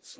What's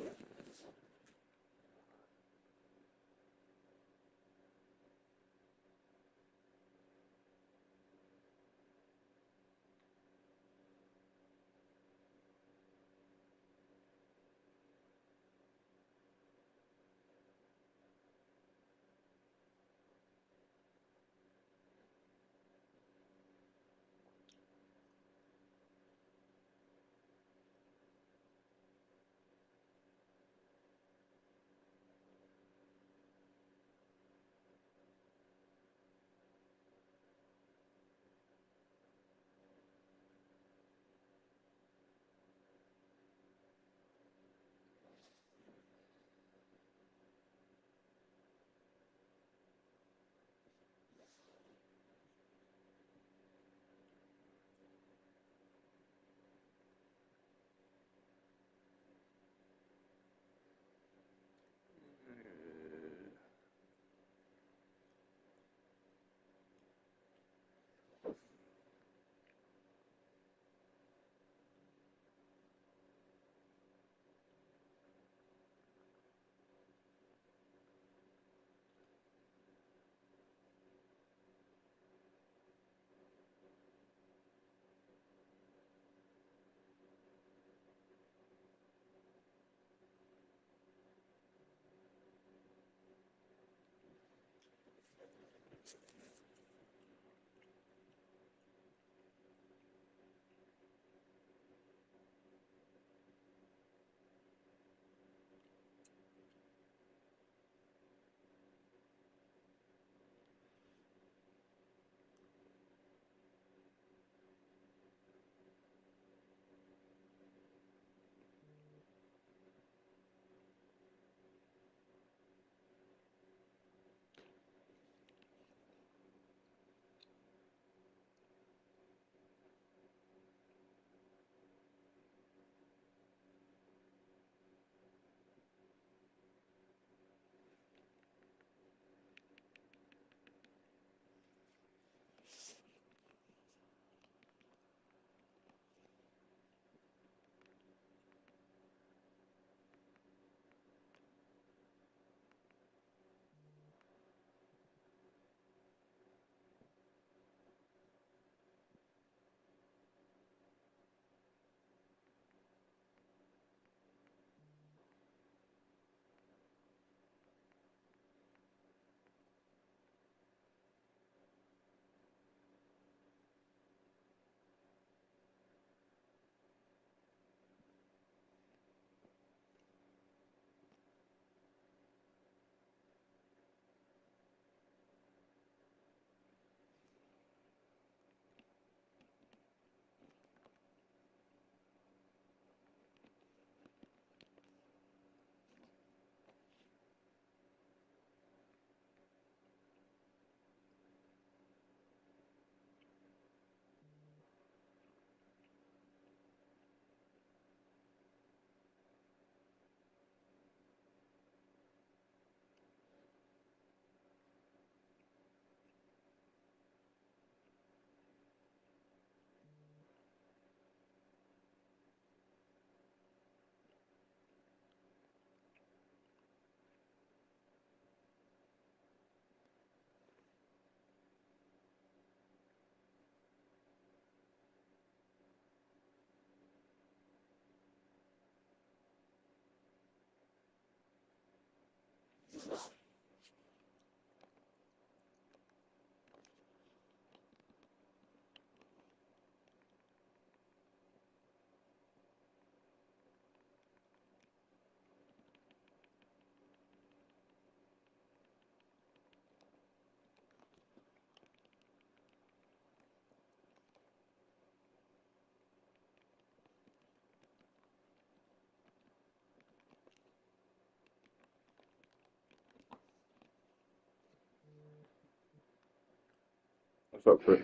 up, Chris?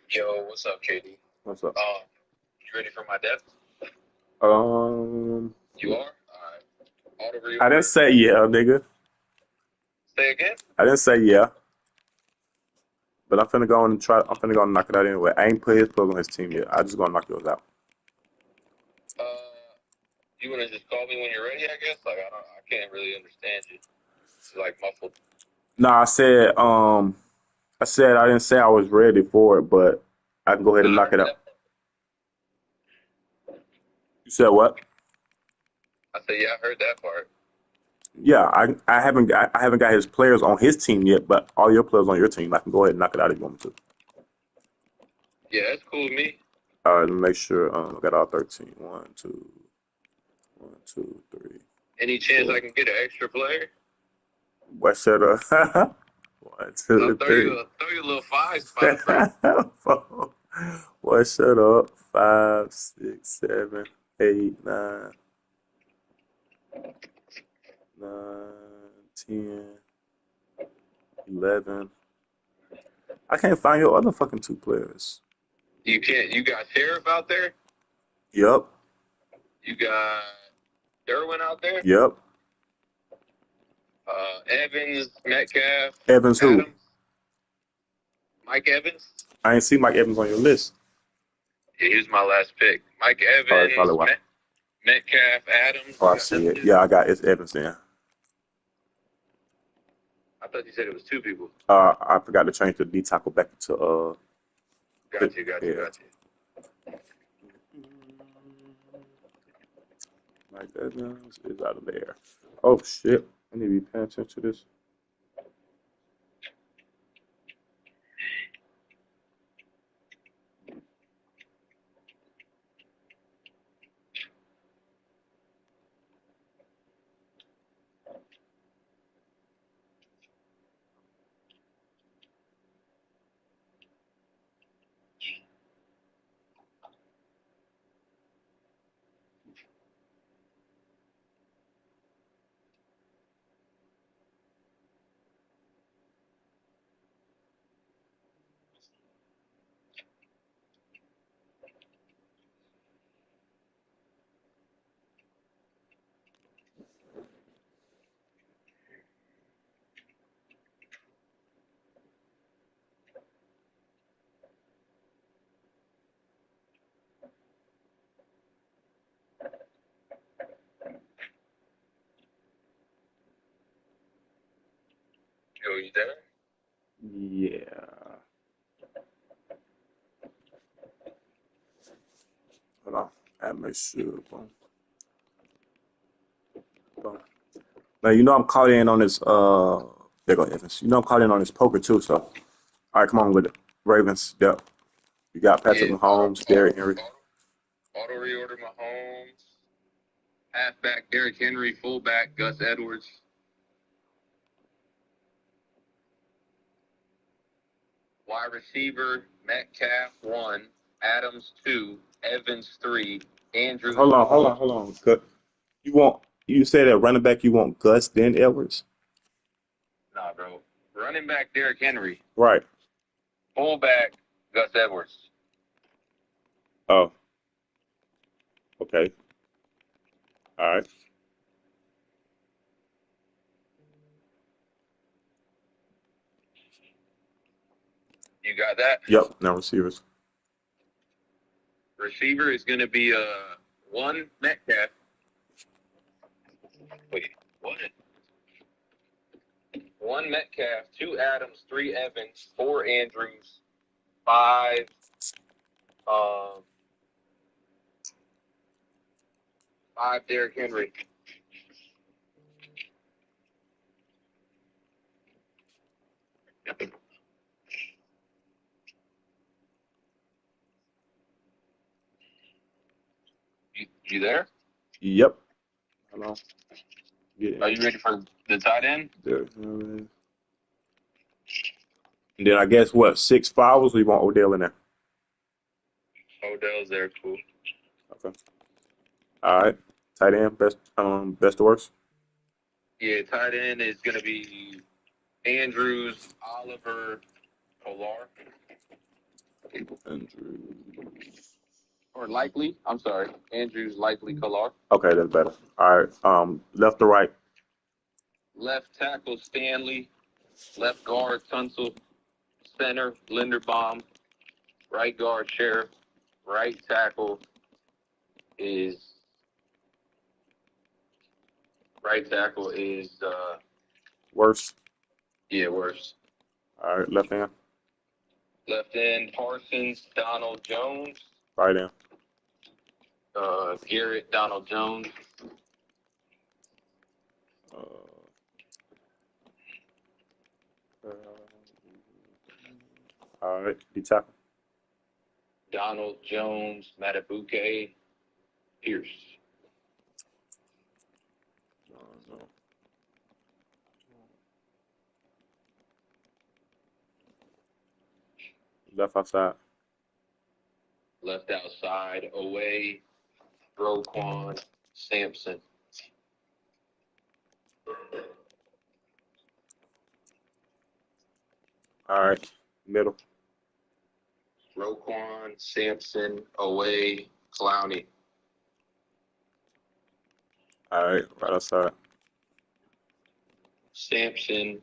Yo, what's up, KD? What's up? You ready for my death? Um, You are? Alright. Auto I didn't rewind. say yeah, nigga. Say again? I didn't say yeah, but I'm finna go on and try. I'm finna go and knock it out anyway. I ain't put his plug on his team yet. I just gonna knock yours out. Uh, You want to just call me when you're ready? I guess. Like I can't really understand you. It's like muffled. No, I said I didn't say I was ready for it, but I can go ahead No, and I knock it heard out. that. You said what? I said, yeah, I heard that part. Yeah, I haven't got his players on his team yet, but all your players on your team, I can go ahead and knock it out if you want me to. Yeah, that's cool with me. All right, let me make sure I got all 13. 1, 2, 3, Any chance 4. I can get an extra player? What shut up? One, I'll 2, 3. throw you a little five spot, bro. 4. What shut up? 5, 6, 7, 8, 9, 10, 11. I can't find your other fucking two players. You can't. You got Sheriff out there. Yep, You got Derwin out there. yep. Evans, Metcalf, Evans who? Adams, Mike Evans. I ain't see Mike Evans on your list. Yeah, he was my last pick. Mike Oh, that's probably Evans, why. Metcalf, Adams. Oh, You I got them see it. two. Yeah, I got it's Evans then. I thought you said it was two people. I forgot to change the D tackle back to Got you, got you, yeah. got you. Mike Evans is out of there. Oh shit! I need to be paying attention to this. Yo, you there? Yeah. Hold on. I make sure. Boom, boom. Now you know I'm caught in on this. There go Evans. You know I'm caught in on this poker too. So all right, come on with it. Ravens. Yep. You got Patrick Yeah. Mahomes, Derrick Henry. Auto reorder Mahomes. Halfback Derrick Henry. Fullback Gus Edwards. Wide receiver Metcalf 1. Adams 2. Evans 3. Andrews Hold on, hold 4. on, hold on. You want you say that running back you want Gus then Edwards? Nah, bro. Running back Derrick Henry. Right. Fullback Gus Edwards. Oh, okay. All right. You got that? Yep. Now receivers. Receiver is going to be 1 Metcalf. Wait, what? 1 Metcalf, 2 Adams, 3 Evans, 4 Andrews, 5 um 5 Derrick Henry. You there? Yep. Hold on. Get Are in. you ready for the tight end? Derrick Henry. And then I guess what? 6 fouls. We want Odell in there. Odell's there, cool. Okay. All right. Tight end. Best to worst. Yeah, tight end is going to be Andrews, Oliver, Kolar. Andrews. Or Likely. I'm sorry. Andrews, Likely, Kolar. Okay, that's better. All right. Left to right. Left tackle, Stanley. Left guard, Tunsil. Center, Linderbaum. Right guard, Sheriff. Right tackle is Right tackle is Worse. worse. All right, left hand. Left end Parsons, Donald Jones. Right hand. Garrett, Donald Jones. Uh, all right, D tackle. Donald Jones, Matabuke, Pierce. No. Left outside. Left outside, away, Roquan, Sampson. All right, middle. Roquan, Sampson, away, Clowney. All right, right outside. Sampson,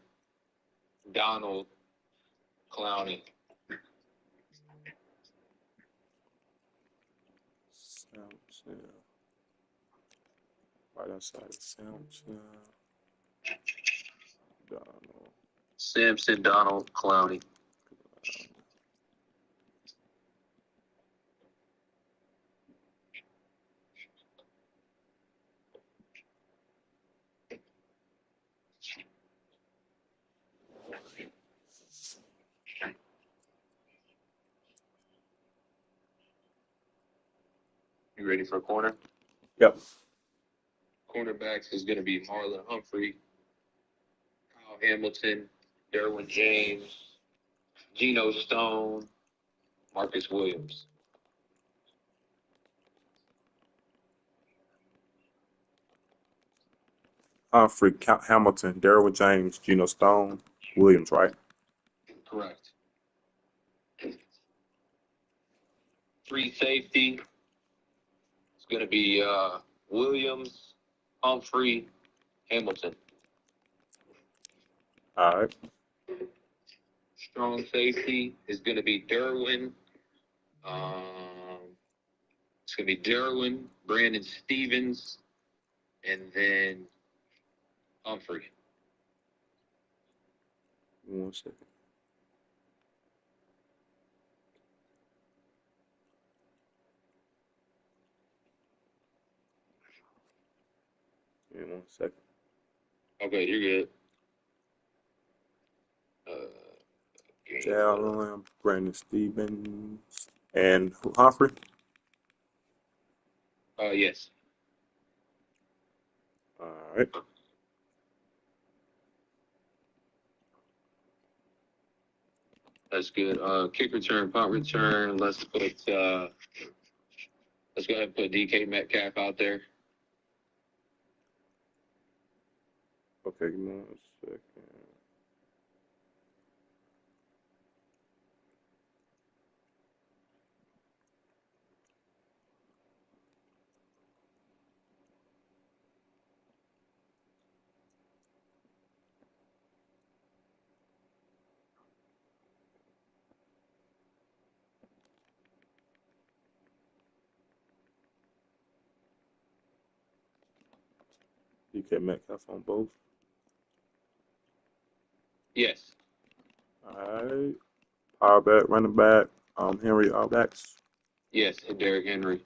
Donald, Clowney. Samson. Right outside. Samson. Donald. Sampson, Donald, Clowney. You ready for a corner? Yep. Cornerbacks is going to be Marlon Humphrey, Kyle Hamilton, Derwin James, Geno Stone, Marcus Williams. Humphrey, Hamilton, Derwin James, Geno Stone, Williams, right? Correct. Free safety. It's going to be Williams, Humphrey, Hamilton. All right. Strong safety is going to be Derwin. It's going to be Derwin, Brandon Stevens, and then Humphrey. 1 second. Give me 1 second. Okay, you're good. Jalen, Brandon Stevens, and Humphrey. Yes. All right. That's good. Kick return, punt return. Let's go ahead and put DK Metcalf out there. Okay, give me 1 second. DK Metcalf on both. Yes. All right. Power back, running back, Henry, all backs. Yes, and Derrick Henry.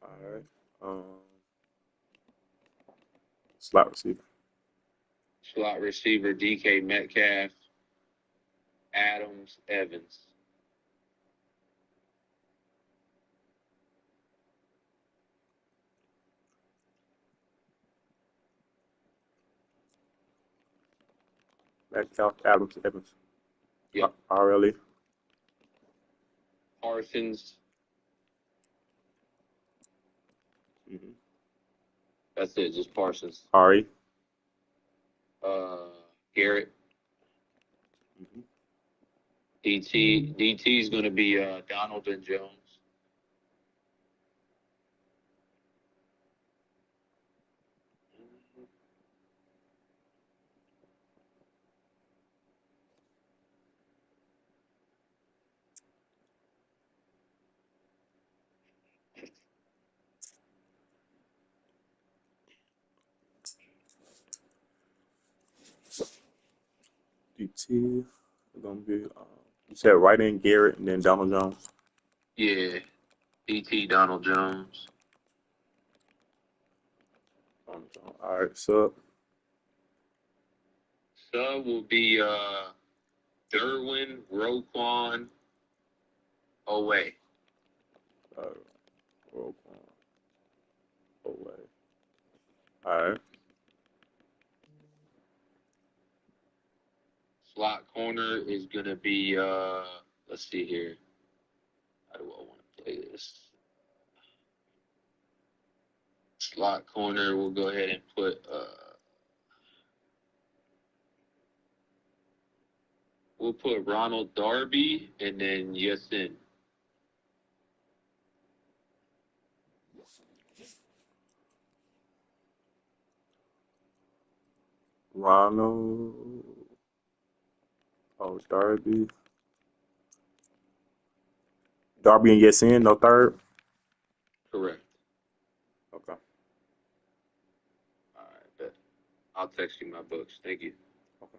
All right. Slot receiver. Slot receiver, DK Metcalf, Adams, Evans. Metcalf, Adams, Evans. Yep. RLE. Parsons. Mm-hmm. That's it, just Parsons. RE. Garrett. Mm-hmm. DT is going to be Donald and Jones. DT. It's gonna be. You said right in Garrett and then Donald Jones. Yeah, DT Donald Jones. Donald Jones. All right. So Sub will be Derwin Roquan Away. Roquan away. All right. Slot corner is gonna be let's see here. How do I want to play this? Slot corner, we'll go ahead and put we'll put Ronald Darby and then Yasin. Ronald. Oh, Darby. Darby and Yasin, no third. Correct. Okay. All right, bet. I'll text you my books. Thank you. Okay.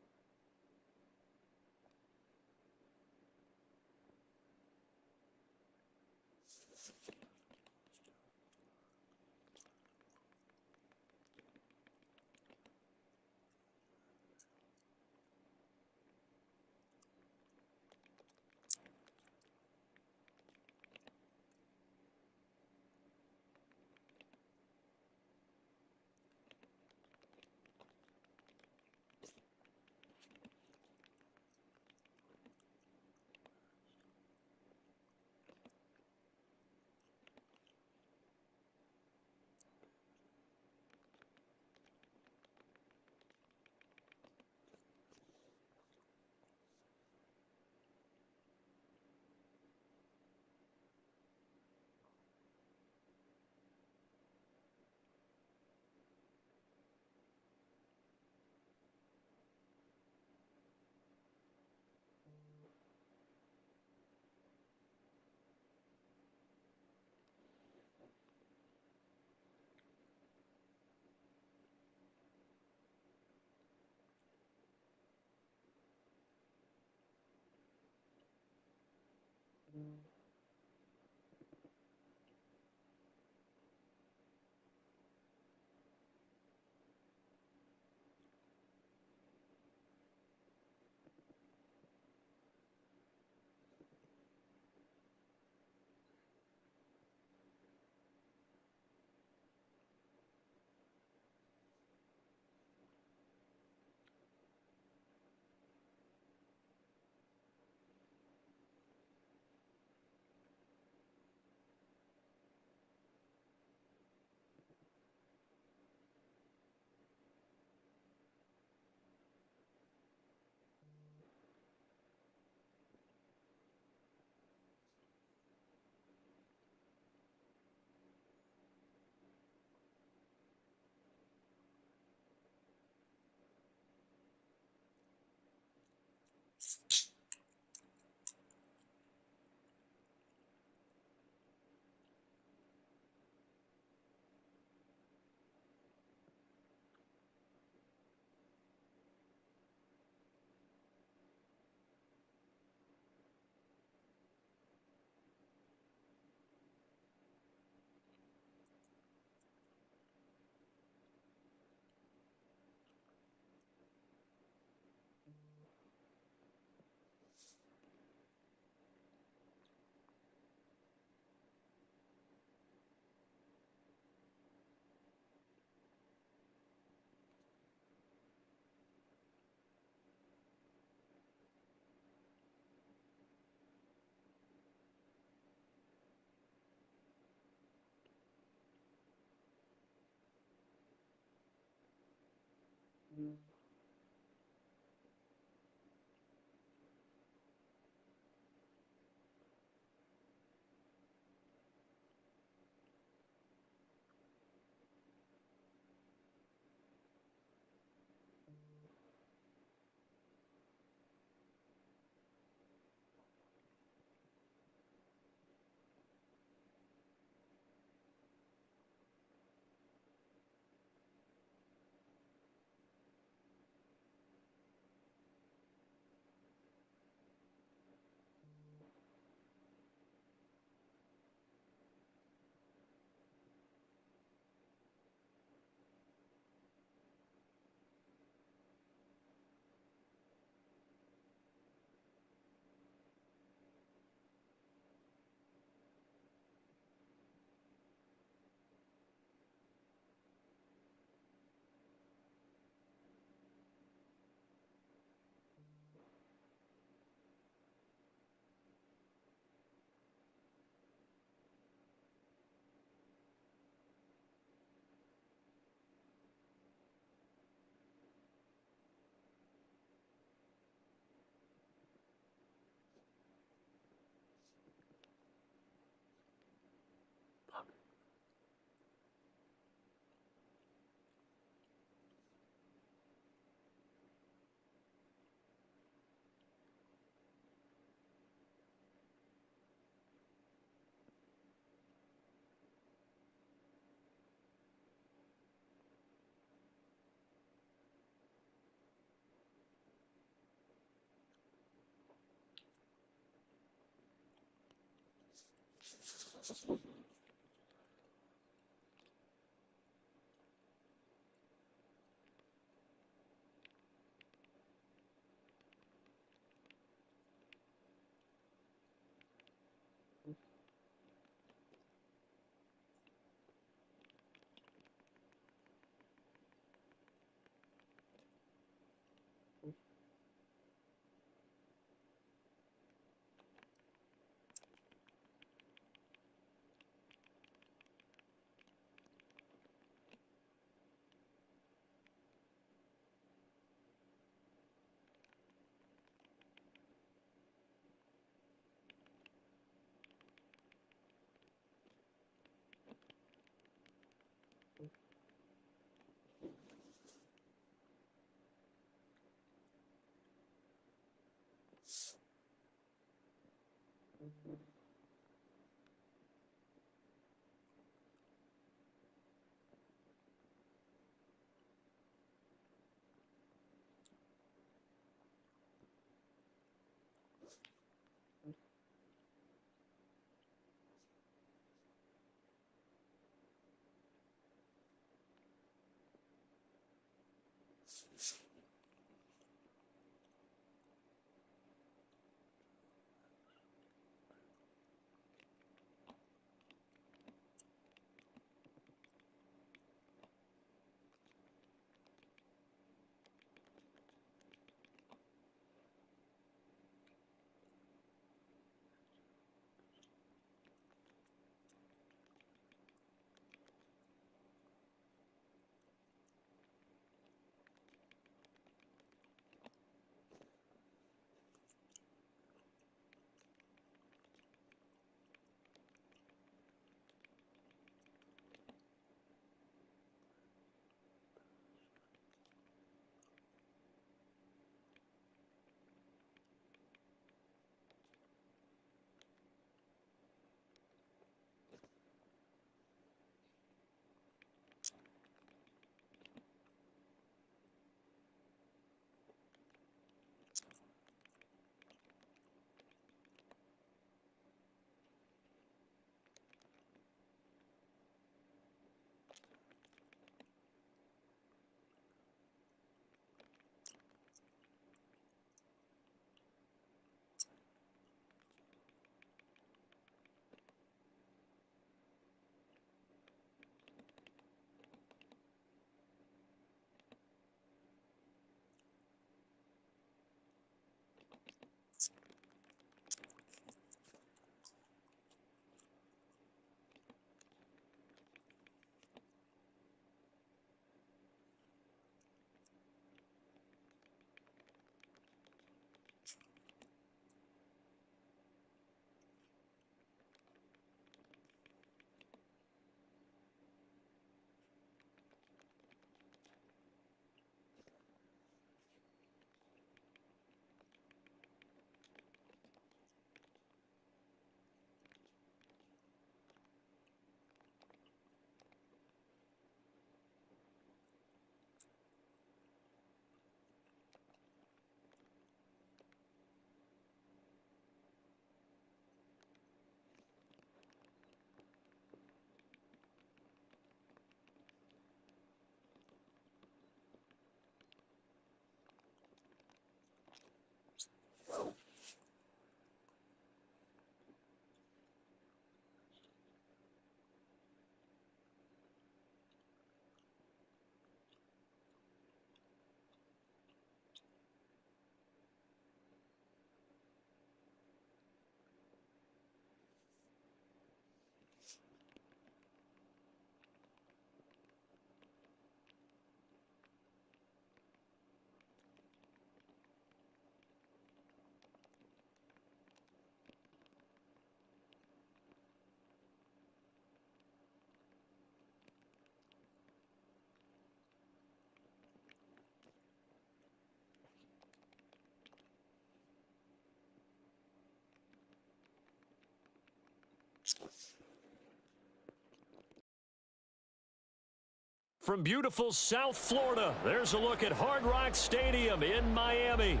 From beautiful South Florida, there's a look at Hard Rock Stadium in Miami.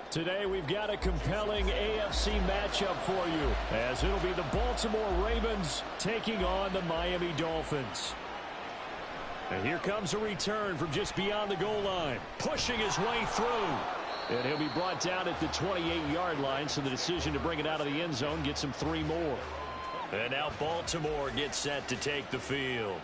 Today we've got a compelling AFC matchup for you, as it'll be the Baltimore Ravens taking on the Miami Dolphins. And here comes a return from just beyond the goal line, pushing his way through. And he'll be brought down at the 28-yard line, so the decision to bring it out of the end zone gets him 3 more. And now Baltimore gets set to take the field.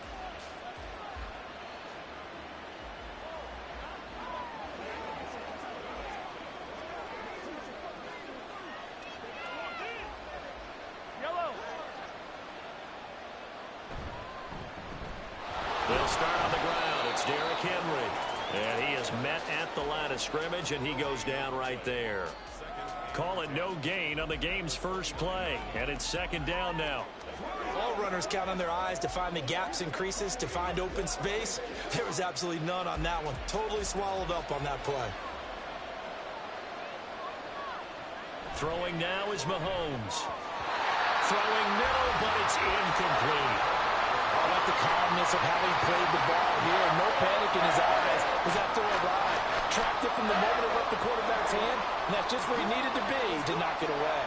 They'll start on the ground. It's Derrick Henry. And he is met at the line of scrimmage, and he goes down right there. Call it no gain on the game's first play. And it's 2nd down now. All runners count on their eyes to find the gaps and creases, to find open space. There was absolutely none on that one. Totally swallowed up on that play. Throwing now is Mahomes. Throwing middle, but it's incomplete. I like the calmness of having played the ball here. No panic in his eyes as that throw arrived. Tracked it from the moment it left the quarterback's hand, and that's just where he needed to be to knock it away.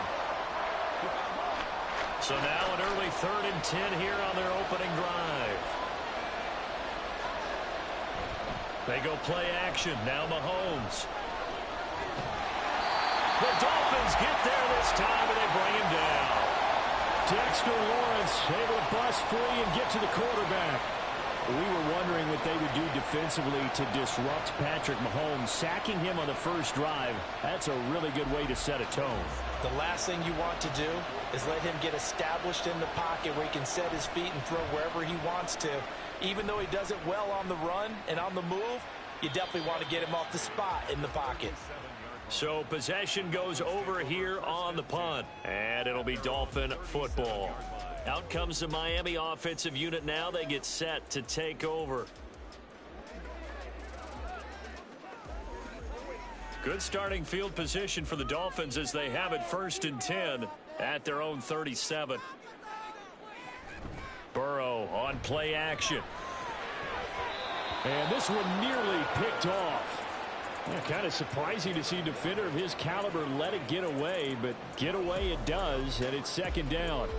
So now an early 3rd and 10 here on their opening drive. They go play action. Now Mahomes. The Dolphins get there this time, and they bring him down. Dexter Lawrence able to bust free and get to the quarterback. We were wondering what they would do defensively to disrupt Patrick Mahomes. Sacking him on the first drive, that's a really good way to set a tone. The last thing you want to do is let him get established in the pocket where he can set his feet and throw wherever he wants to. Even though he does it well on the run and on the move, you definitely want to get him off the spot in the pocket. So possession goes over here on the punt, and it'll be Dolphin football. Out comes the Miami offensive unit now. They get set to take over. Good starting field position for the Dolphins as they have it 1st and 10 at their own 37. Burrow on play action. And this one nearly picked off. Yeah, kind of surprising to see a defender of his caliber let it get away, but get away it does, and it's 2nd down.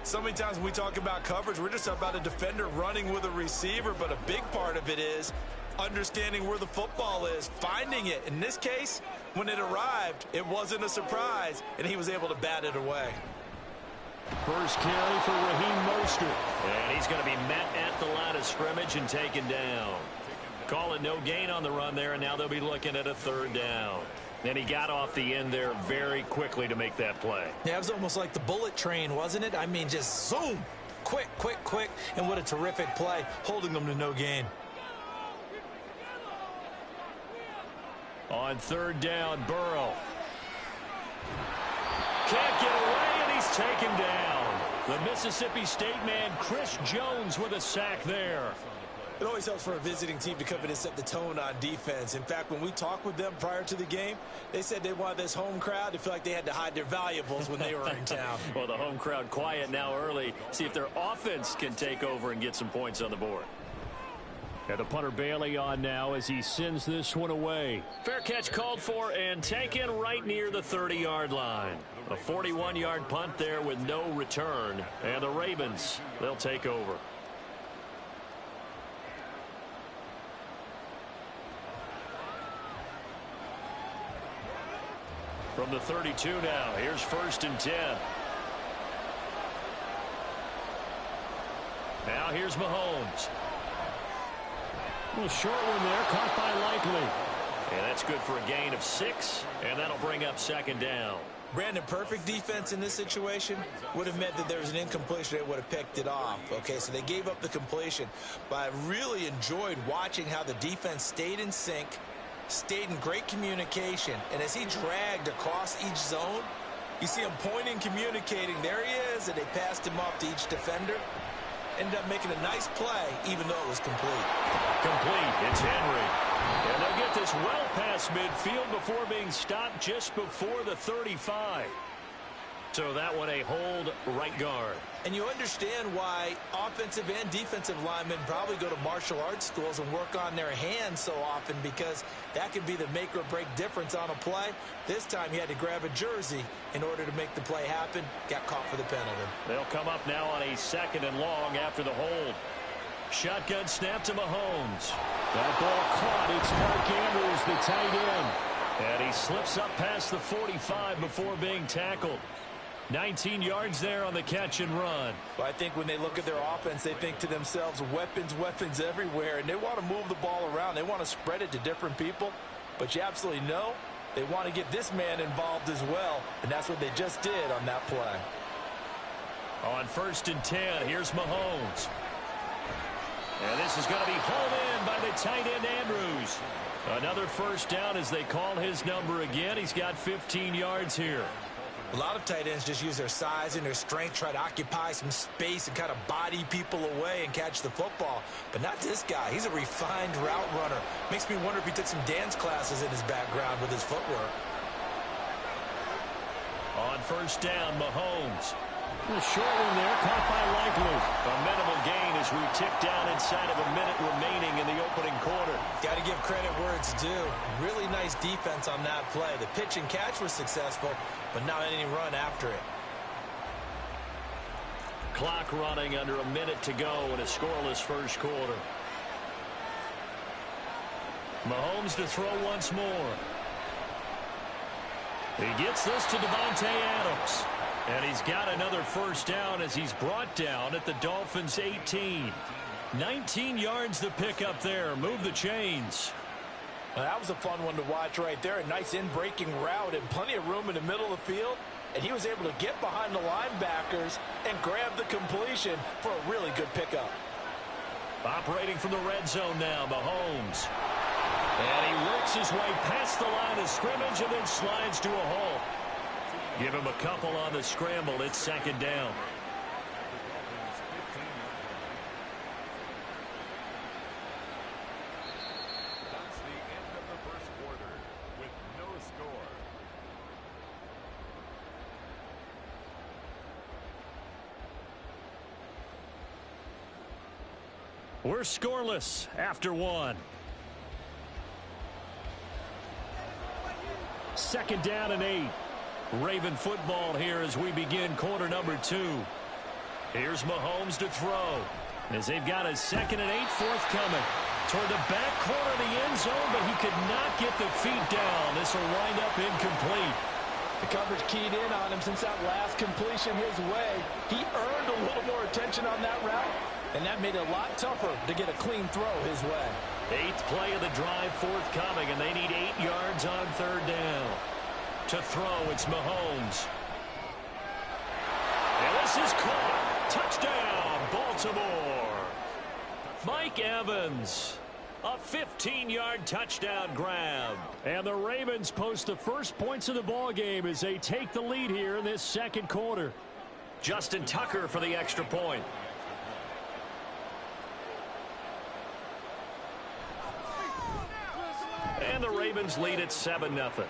So many times when we talk about coverage, we're just talking about a defender running with a receiver, but a big part of it is understanding where the football is, finding it. In this case, when it arrived, it wasn't a surprise, and he was able to bat it away. First carry for Raheem Mostert, and he's going to be met at the line of scrimmage and taken down. Call it no gain on the run there, and now they'll be looking at a 3rd down. And he got off the end there very quickly to make that play. Yeah, it was almost like the bullet train, wasn't it? I mean, just zoom, quick, quick, quick, and what a terrific play, holding them to no gain. On 3rd down, Burrow. Can't get away, and he's taken down. The Mississippi State man, Chris Jones, with a sack there. It always helps for a visiting team to come in and set the tone on defense. In fact, when we talked with them prior to the game, they said they wanted this home crowd to feel like they had to hide their valuables when they were in town. Well, the home crowd quiet now early. See if their offense can take over and get some points on the board. And the punter Bailey on now as he sends this one away. Fair catch called for and taken right near the 30-yard line. A 41-yard punt there with no return. And the Ravens, they'll take over. From the 32 now, here's 1st and 10. Now here's Mahomes. A little short one there, caught by Likely. And that's good for a gain of 6, and that'll bring up 2nd down. Brandon, perfect defense in this situation would have meant that there was an incompletion. They would have picked it off. Okay, so they gave up the completion. But I really enjoyed watching how the defense stayed in sync, stayed in great communication, and as he dragged across each zone, you see him pointing, communicating. There he is, and they passed him off to each defender. Ended up making a nice play, even though it was complete. Complete. It's Henry. And they'll get this well past midfield before being stopped just before the 35. So that one a hold right guard. And you understand why offensive and defensive linemen probably go to martial arts schools and work on their hands so often, because that can be the make or break difference on a play. This time he had to grab a jersey in order to make the play happen. Got caught for the penalty. They'll come up now on a 2nd and long after the hold. Shotgun snap to Mahomes. That ball caught. It's Mark Andrews, the tight end. And he slips up past the 45 before being tackled. 19 yards there on the catch and run. Well, I think when they look at their offense, they think to themselves, weapons, weapons everywhere, and they want to move the ball around. They want to spread it to different people, but you absolutely know they want to get this man involved as well, and that's what they just did on that play. On 1st and 10, here's Mahomes. And this is going to be hauled in by the tight end, Andrews. Another first down as they call his number again. He's got 15 yards here. A lot of tight ends just use their size and their strength, try to occupy some space and kind of body people away and catch the football. But not this guy. He's a refined route runner. Makes me wonder if he took some dance classes in his background with his footwork. On 1st down, Mahomes. A short one there, caught by Likely. A minimal gain as we tick down inside of a minute remaining in the opening quarter. Got to give credit where it's due. Really nice defense on that play. The pitch and catch was successful, but not any run after it. Clock running under a minute to go in a scoreless first quarter. Mahomes to throw once more. He gets this to Devontae Adams. And he's got another first down as he's brought down at the Dolphins' 18. 19 yards to pick up there. Move the chains. Well, that was a fun one to watch right there. A nice in-breaking route and plenty of room in the middle of the field. And he was able to get behind the linebackers and grab the completion for a really good pickup. Operating from the red zone now, Mahomes. And he works his way past the line of scrimmage and then slides to a halt. Give him a couple on the scramble. It's 2nd down. That's the end of the first quarter with no score. We're scoreless after 1. 2nd down and 8. Raven football here as we begin quarter number 2. Here's Mahomes to throw as they've got a 2nd and 8 forthcoming. Toward the back corner of the end zone, but he could not get the feet down. This will wind up incomplete. The coverage keyed in on him since that last completion his way. He earned a little more attention on that route, and that made it a lot tougher to get a clean throw his way. 8th play of the drive forthcoming, and they need 8 yards on 3rd down. To throw, it's Mahomes. And this is caught. Touchdown, Baltimore. Mike Evans. A 15-yard touchdown grab. And the Ravens post the first points of the ballgame as they take the lead here in this 2nd quarter. Justin Tucker for the extra point. And the Ravens lead at 7-0.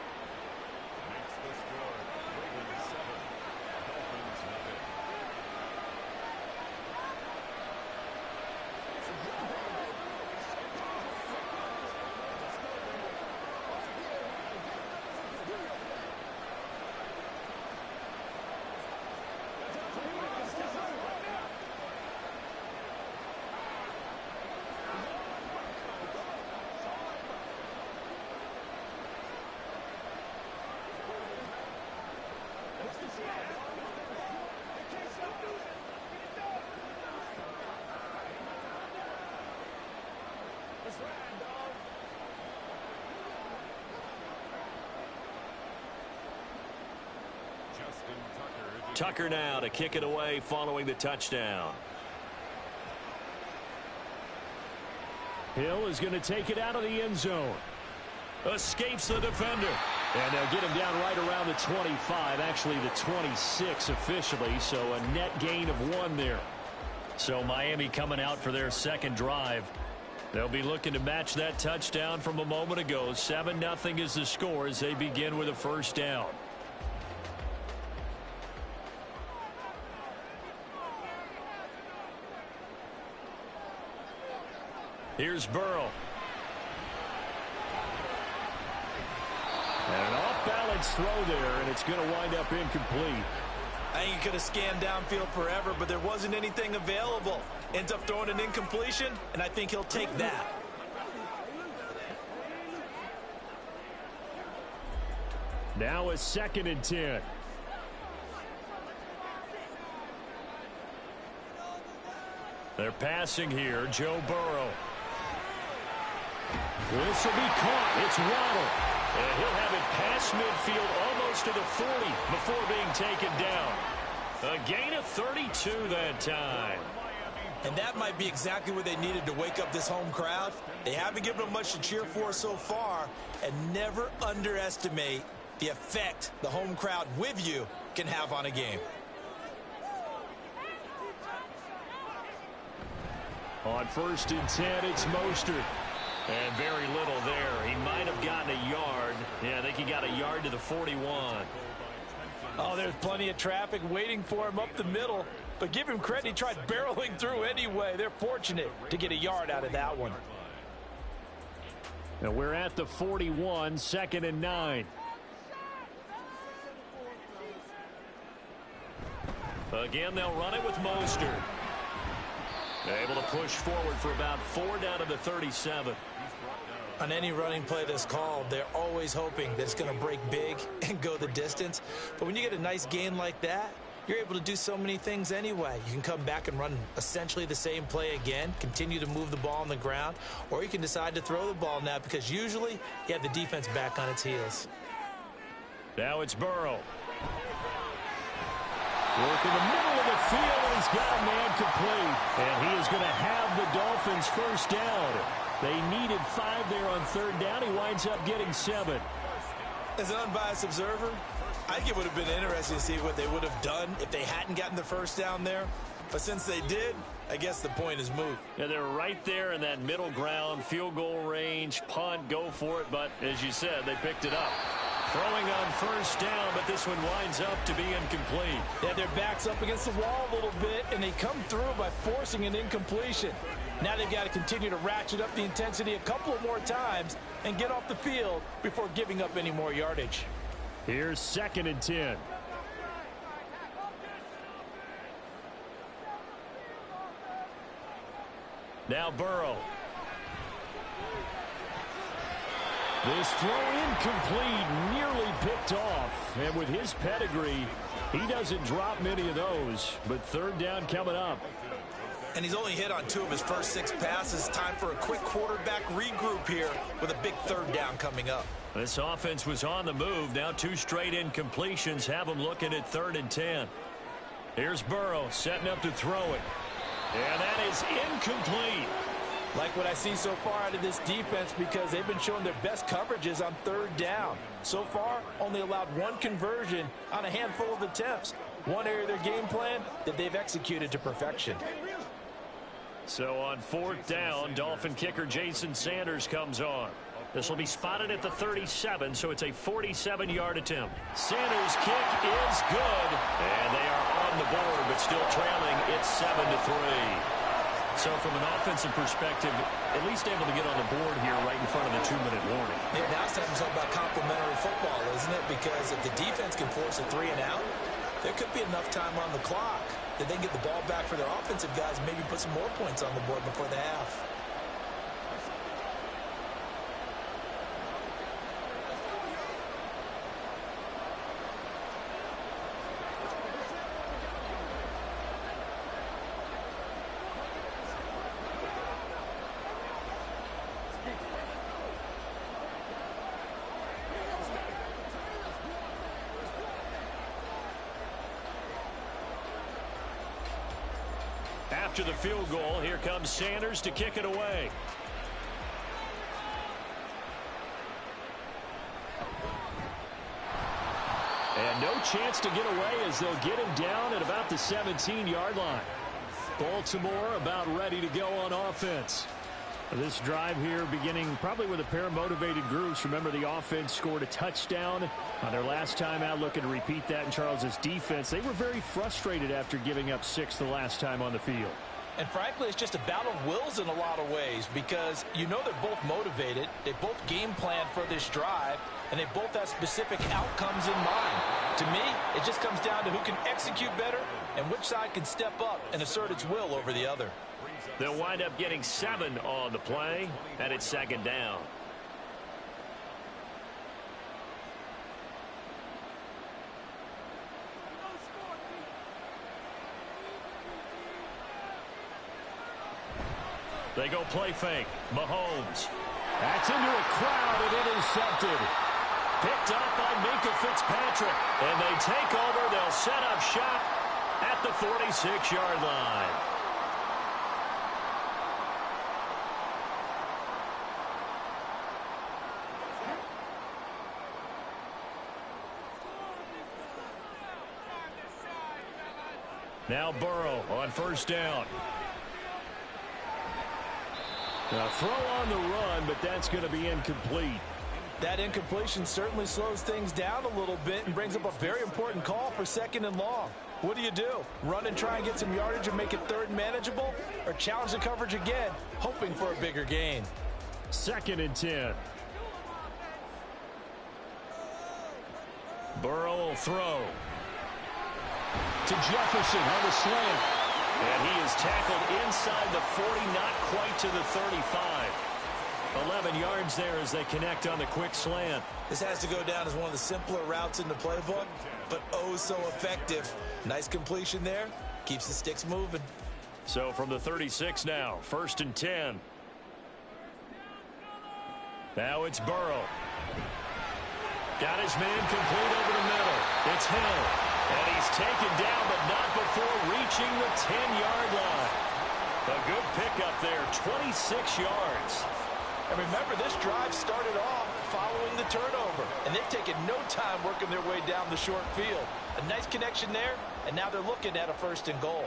Tucker now to kick it away following the touchdown. Hill is going to take it out of the end zone. Escapes the defender. And they'll get him down right around the 25, actually the 26 officially, so a net gain of 1 there. So Miami coming out for their 2nd drive. They'll be looking to match that touchdown from a moment ago. 7-0 is the score as they begin with a first down. Here's Burrow. And an off-balance throw there, and it's going to wind up incomplete. I think he could have scanned downfield forever, but there wasn't anything available. Ends up throwing an incompletion, and I think he'll take that. Now a 2nd and 10. They're passing here. Joe Burrow. This will be caught. It's Waddle. And he'll have it past midfield almost to the 40 before being taken down. A gain of 32 that time. And that might be exactly what they needed to wake up this home crowd. They haven't given them much to cheer for so far. And never underestimate the effect the home crowd with you can have on a game. On 1st and 10, it's Mostert. And very little there. He might have gotten a yard. Yeah, I think he got a yard to the 41. Oh, there's plenty of traffic waiting for him up the middle. But give him credit, he tried barreling through anyway. They're fortunate to get a yard out of that one. And we're at the 41, 2nd and 9. Again, they'll run it with Mostert. Able to push forward for about 4 down to the 37. On any running play that's called, they're always hoping that it's going to break big and go the distance. But when you get a nice gain like that, you're able to do so many things anyway. You can come back and run essentially the same play again, continue to move the ball on the ground, or you can decide to throw the ball now because usually you have the defense back on its heels. Now it's Burrow. Work in the middle of the field, and he's got a man complete. And he is going to have the Dolphins first down. They needed 5 there on 3rd down. He winds up getting 7. As an unbiased observer, I think it would have been interesting to see what they would have done if they hadn't gotten the first down there. But since they did, I guess the point is moot. Yeah, they're right there in that middle ground, field goal range, punt, go for it. But as you said, they picked it up. Throwing on 1st down, but this one winds up to be incomplete. Yeah, their back's up against the wall a little bit, and they come through by forcing an incompletion. Now they've got to continue to ratchet up the intensity a couple of more times and get off the field before giving up any more yardage. Here's 2nd and 10. Now Burrow. This throw incomplete, nearly picked off. And with his pedigree, he doesn't drop many of those. But 3rd down coming up. And he's only hit on 2 of his first 6 passes. Time for a quick quarterback regroup here with a big 3rd down coming up. This offense was on the move. Now 2 straight incompletions have them looking at 3rd and 10. Here's Burrow setting up to throw it. And that is incomplete. Like what I see so far out of this defense because they've been showing their best coverages on 3rd down. So far, only allowed 1 conversion on a handful of attempts. One area of their game plan that they've executed to perfection. So on 4th down, Dolphin kicker Jason Sanders comes on. This will be spotted at the 37, so it's a 47-yard attempt. Sanders' kick is good, and they are on the board, but still trailing. It's 7-3. So from an offensive perspective, at least able to get on the board here right in front of the 2-minute warning. Yeah, now it's time to talk about complementary football, isn't it? Because if the defense can force a 3 and out, there could be enough time on the clock that they can get the ball back for their offensive guys and maybe put some more points on the board before the half. After the field goal, here comes Sanders to kick it away. And no chance to get away as they'll get him down at about the 17-yard line. Baltimore about ready to go on offense. This drive here beginning probably with a pair of motivated groups. Remember, the offense scored a touchdown on their last time out, looking to repeat that in Charles's defense. They were very frustrated after giving up 6 the last time on the field. And frankly, it's just a battle of wills in a lot of ways because you know they're both motivated. They both game plan for this drive, and they both have specific outcomes in mind. To me, it just comes down to who can execute better and which side can step up and assert its will over the other. They'll wind up getting 7 on the play, and it's 2nd down. They go play fake. Mahomes. That's into a crowd and intercepted. Picked up by Minka Fitzpatrick. And they take over. They'll set up shop at the 46-yard line. Now Burrow on 1st down. Now throw on the run, but that's going to be incomplete. That incompletion certainly slows things down a little bit and brings up a very important call for 2nd and long. What do you do? Run and try and get some yardage and make it 3rd manageable? Or challenge the coverage again, hoping for a bigger gain? 2nd and 10. Burrow will throw. To Jefferson on the slant. And he is tackled inside the 40, not quite to the 35. 11 yards there as they connect on the quick slant. This has to go down as one of the simpler routes in the playbook, but oh so effective. Nice completion there. Keeps the sticks moving. So from the 36 now, 1st and 10. Now it's Burrow. Got his man complete over the middle. It's Hill. And he's taken down, but not before reaching the 10-yard line. A good pickup there, 26 yards. And remember, this drive started off following the turnover. And they've taken no time working their way down the short field. A nice connection there, and now they're looking at a 1st and goal.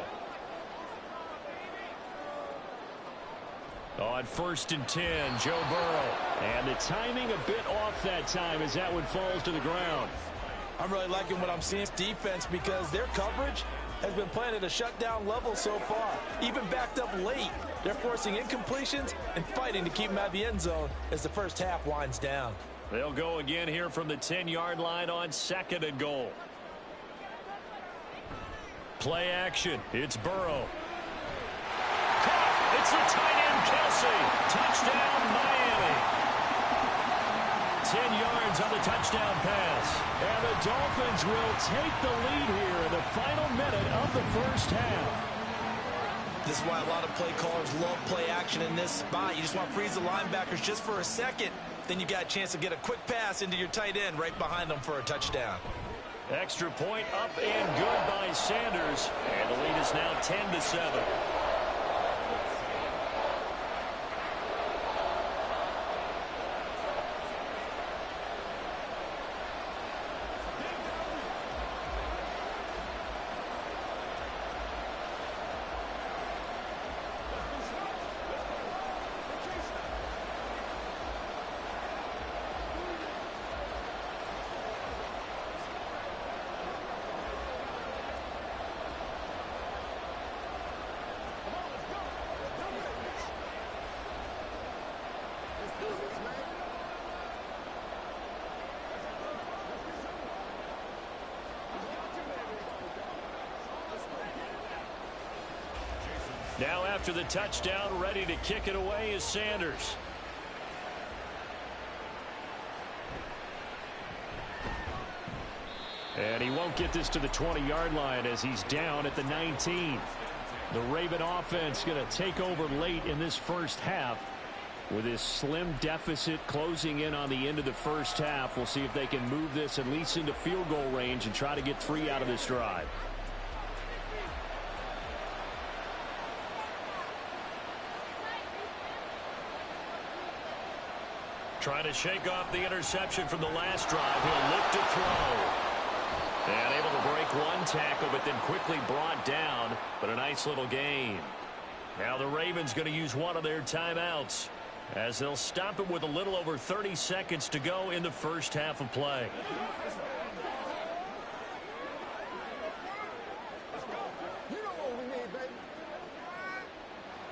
On 1st and 10, Joe Burrow. And the timing a bit off that time as that one falls to the ground. I'm really liking what I'm seeing defense because their coverage has been playing at a shutdown level so far. Even backed up late, they're forcing incompletions and fighting to keep them out of the end zone as the first half winds down. They'll go again here from the 10-yard line on 2nd and goal. Play action. It's Burrow. Caught. It's the tight end, Kelsey. Touchdown, Miami. 10 yards on the touchdown pass. And the Dolphins will take the lead here in the final minute of the 1st half. This is why a lot of play callers love play action in this spot. You just want to freeze the linebackers just for a second. Then you got a chance to get a quick pass into your tight end right behind them for a touchdown. Extra point up and good by Sanders. And the lead is now 10-7. Now after the touchdown, ready to kick it away is Sanders. And he won't get this to the 20-yard line as he's down at the 19. The Raven offense going to take over late in this first half with this slim deficit closing in on the end of the first half. We'll see if they can move this at least into field goal range and try to get 3 out of this drive. Trying to shake off the interception from the last drive. He'll look to throw. And able to break one tackle, but then quickly brought down. But a nice little gain. Now the Ravens going to use one of their timeouts as they'll stop it with a little over 30 seconds to go in the first half of play.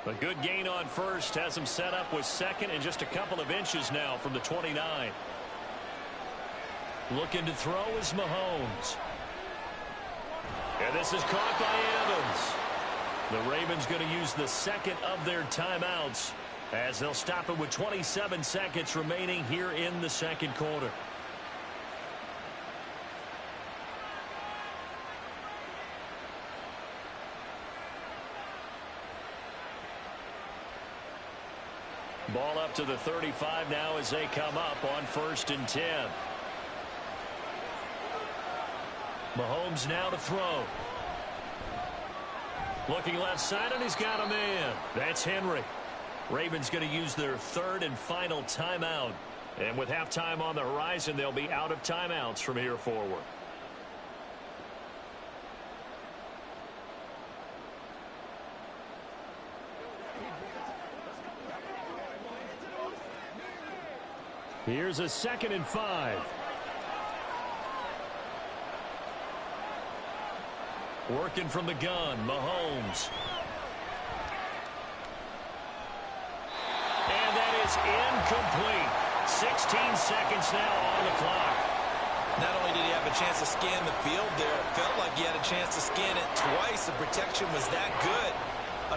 A good gain on first has him set up with second and just a couple of inches now from the 29. Looking to throw is Mahomes. And this is caught by Evans. The Ravens going to use the second of their timeouts as they'll stop it with 27 seconds remaining here in the second quarter. Ball up to the 35 now as they come up on 1st and 10. Mahomes now to throw. Looking left side, and he's got a man. That's Henry. Ravens going to use their third and final timeout. And with halftime on the horizon, they'll be out of timeouts from here forward. Here's a 2nd and 5. Working from the gun, Mahomes. And that is incomplete. 16 seconds now on the clock. Not only did he have a chance to scan the field there, it felt like he had a chance to scan it twice. The protection was that good.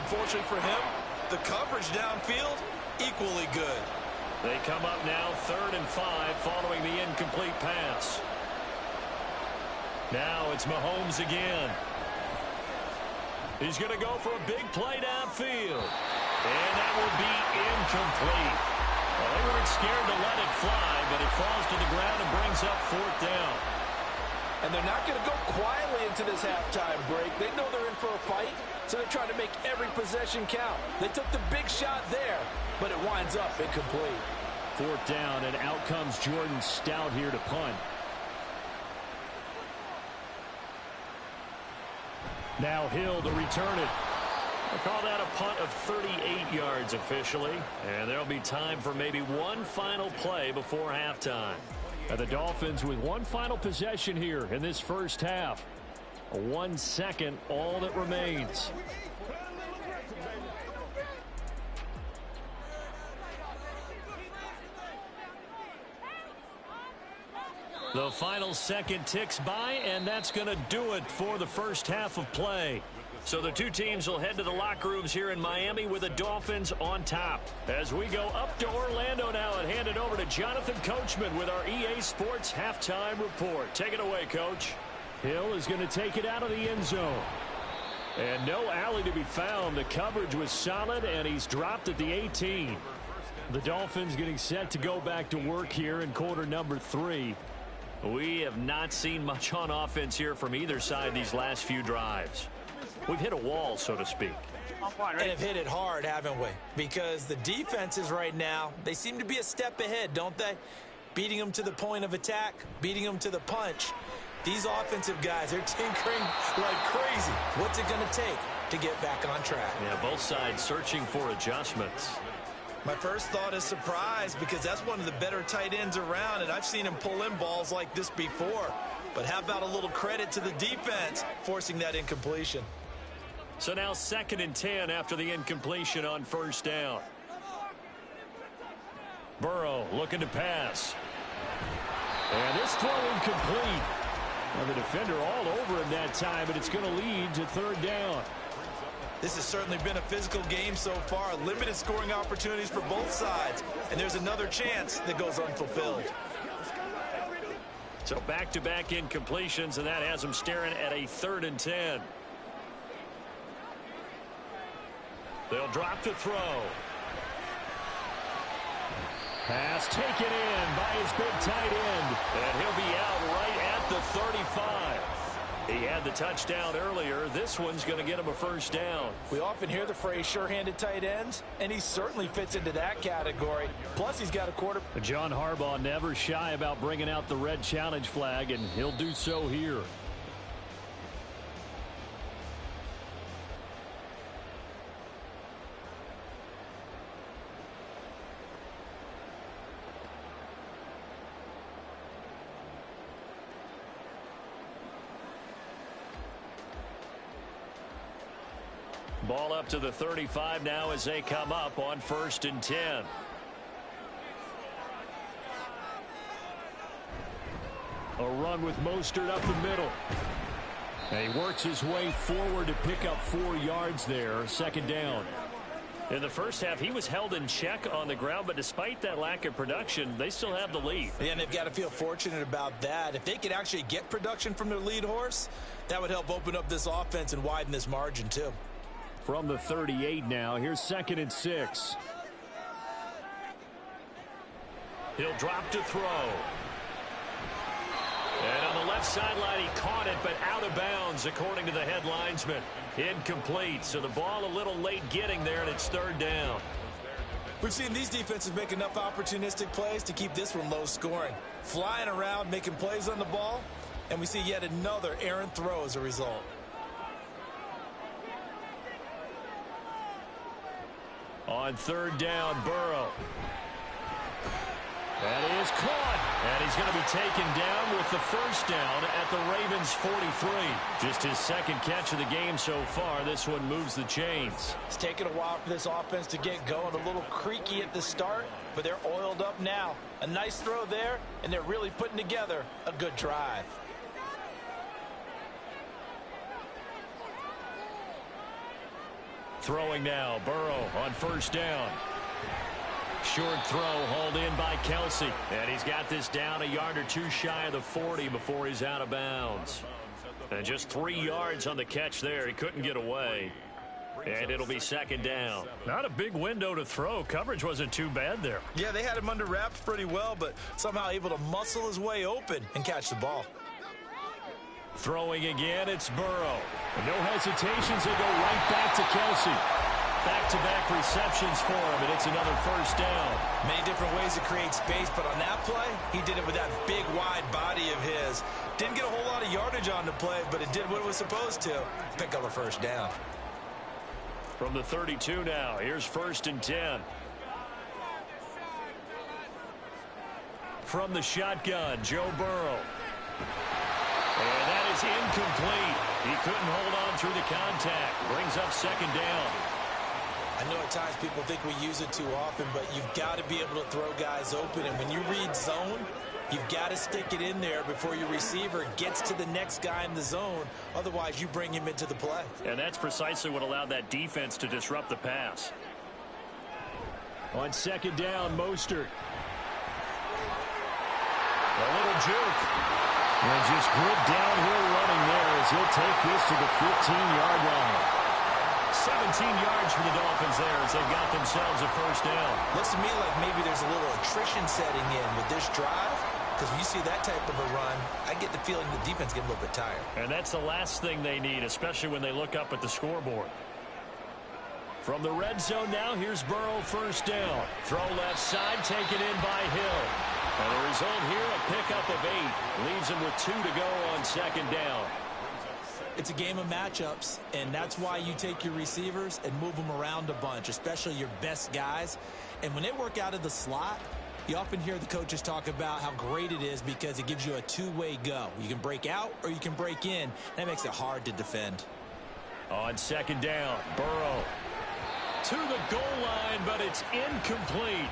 Unfortunately for him, the coverage downfield, equally good. They come up now 3rd and 5 following the incomplete pass. Now it's Mahomes again. He's going to go for a big play downfield. And that will be incomplete. Well, they weren't scared to let it fly, but it falls to the ground and brings up 4th down. And they're not going to go quietly into this halftime break. They know they're in for a fight, so they're trying to make every possession count. They took the big shot there, but it winds up incomplete. 4th down, and out comes Jordan Stout here to punt. Now Hill to return it. I'll call that a punt of 38 yards officially. And there'll be time for maybe one final play before halftime. And the Dolphins with one final possession here in this first half. 1 second, all that remains. The final second ticks by, and that's going to do it for the first half of play. So the two teams will head to the locker rooms here in Miami with the Dolphins on top. As we go up to Orlando now and hand it over to Jonathan Coachman with our EA Sports Halftime Report. Take it away, Coach. Hill is going to take it out of the end zone. And no alley to be found. The coverage was solid, and he's dropped at the 18. The Dolphins getting set to go back to work here in quarter number 3. We have not seen much on offense here from either side these last few drives. We've hit a wall, so to speak. And have hit it hard, haven't we? Because the defenses right now, they seem to be a step ahead, don't they? Beating them to the point of attack, beating them to the punch. These offensive guys, they're tinkering like crazy. What's it going to take to get back on track? Yeah, both sides searching for adjustments. My first thought is surprise because that's one of the better tight ends around, and I've seen him pull in balls like this before. But how about a little credit to the defense forcing that incompletion? So now 2nd and 10 after the incompletion on 1st down. Burrow looking to pass. And this throw incomplete. Well, the defender all over him that time, but it's going to lead to 3rd down. This has certainly been a physical game so far. Limited scoring opportunities for both sides. And there's another chance that goes unfulfilled. So back-to-back incompletions, and that has them staring at a 3rd and 10. They'll drop to throw. Pass taken in by his big tight end. And he'll be out right at the 35. He had the touchdown earlier. This one's going to get him a 1st down. We often hear the phrase sure-handed tight ends, and he certainly fits into that category. Plus, he's got a quarter. John Harbaugh never shy about bringing out the red challenge flag, and he'll do so here. Ball up to the 35 now as they come up on 1st and 10. A run with Mostert up the middle. And he works his way forward to pick up 4 yards there. 2nd down. In the first half, he was held in check on the ground, but despite that lack of production, they still have the lead. Yeah, and they've got to feel fortunate about that. If they could actually get production from their lead horse, that would help open up this offense and widen this margin too. From the 38 now, here's 2nd and 6. He'll drop to throw. And on the left sideline, he caught it, but out of bounds, according to the head linesman. Incomplete, so the ball a little late getting there, and it's 3rd down. We've seen these defenses make enough opportunistic plays to keep this one low scoring. Flying around, making plays on the ball, and we see yet another errant throw as a result. On 3rd down, Burrow. That is caught, and he's going to be taken down with the 1st down at the Ravens' 43. Just his 2nd catch of the game so far. This one moves the chains. It's taken a while for this offense to get going. A little creaky at the start, but they're oiled up now. A nice throw there, and they're really putting together a good drive. Throwing now, Burrow on 1st down. Short throw hauled in by Kelsey. And he's got this down a yard or 2 shy of the 40 before he's out of bounds. And just 3 yards on the catch there. He couldn't get away. And it'll be 2nd down. Not a big window to throw. Coverage wasn't too bad there. Yeah, they had him under wraps pretty well, but somehow able to muscle his way open and catch the ball. Throwing again, it's Burrow. No hesitations, they go right back to Kelsey. Back-to-back receptions for him, and it's another 1st down. Many different ways to create space, but on that play, he did it with that big, wide body of his. Didn't get a whole lot of yardage on the play, but it did what it was supposed to. Pick up a 1st down. From the 32 now, here's 1st and 10. From the shotgun, Joe Burrow. And that is incomplete. He couldn't hold on through the contact. Brings up 2nd down. I know at times people think we use it too often, but you've got to be able to throw guys open. And when you read zone, you've got to stick it in there before your receiver gets to the next guy in the zone. Otherwise, you bring him into the play. And that's precisely what allowed that defense to disrupt the pass. On 2nd down, Mostert. A little juke. And just good downhill running there as he'll take this to the 15-yard line. 17 yards for the Dolphins there as they've got themselves a 1st down. Looks to me like maybe there's a little attrition setting in with this drive, because when you see that type of a run, I get the feeling the defense getting a little bit tired. And that's the last thing they need, especially when they look up at the scoreboard. From the red zone now, here's Burrow 1st down. Throw left side, taken in by Hill. And the result here, a pickup of 8. Leaves him with 2 to go on 2nd down. It's a game of matchups, and that's why you take your receivers and move them around a bunch, especially your best guys. And when they work out of the slot, you often hear the coaches talk about how great it is because it gives you a 2-way go. You can break out or you can break in. That makes it hard to defend. On 2nd down, Burrow to the goal line, but it's incomplete.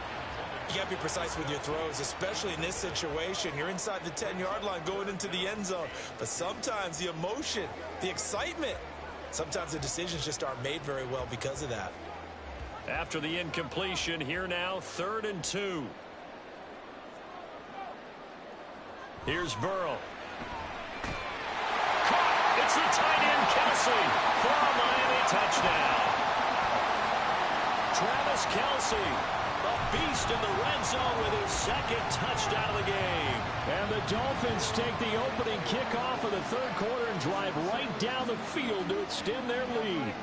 You got to be precise with your throws, especially in this situation. You're inside the 10-yard line going into the end zone. But sometimes the emotion, the excitement, sometimes the decisions just aren't made very well because of that. After the incompletion, here now, 3rd and 2. Here's Burrow. Caught! It's the tight end, Kelsey, for a Miami touchdown. Travis Kelsey, a beast in the red zone with his 2nd touchdown of the game. And the Dolphins take the opening kickoff of the 3rd quarter and drive right down the field to extend their lead.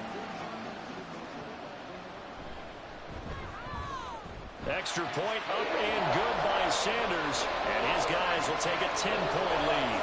Extra point up and good by Sanders. And his guys will take a 10-point lead.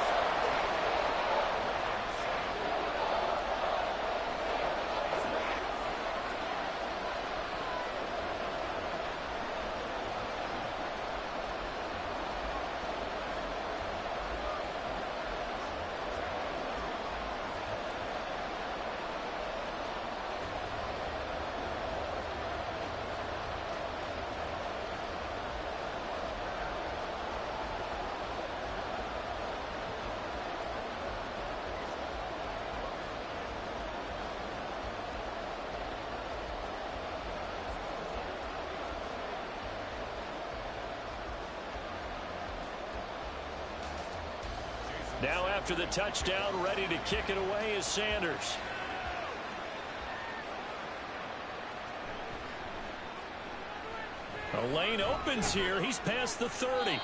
Now after the touchdown, ready to kick it away is Sanders. A lane opens here. He's past the 30.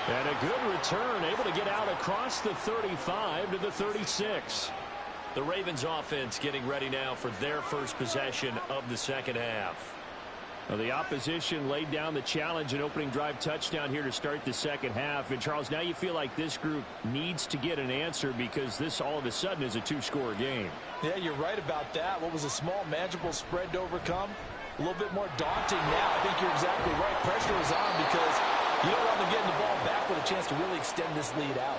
And a good return, able to get out across the 35 to the 36. The Ravens offense getting ready now for their first possession of the second half. Well, the opposition laid down the challenge and opening drive touchdown here to start the second half. And, Charles, now you feel like this group needs to get an answer because this all of a sudden is a two-score game. Yeah, you're right about that. What was a small, manageable spread to overcome? A little bit more daunting now. I think you're exactly right. Pressure is on because you don't want them getting the ball back with a chance to really extend this lead out.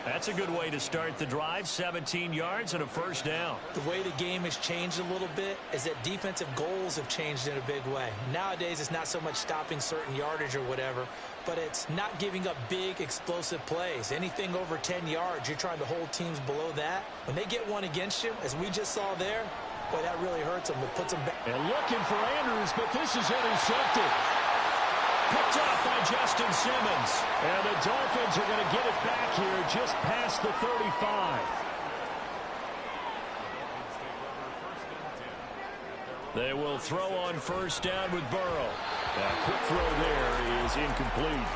That's a good way to start the drive. 17 yards and a first down. The way the game has changed a little bit is that defensive goals have changed in a big way. Nowadays, it's not so much stopping certain yardage or whatever, but it's not giving up big, explosive plays. Anything over 10 yards, you're trying to hold teams below that. When they get one against you, as we just saw there, boy, that really hurts them. It puts them back. And looking for Andrews, but this is intercepted. Picked up by Justin Simmons. And the Dolphins are going to get it back here just past the 35. They will throw on first down with Burrow. That quick throw there is incomplete.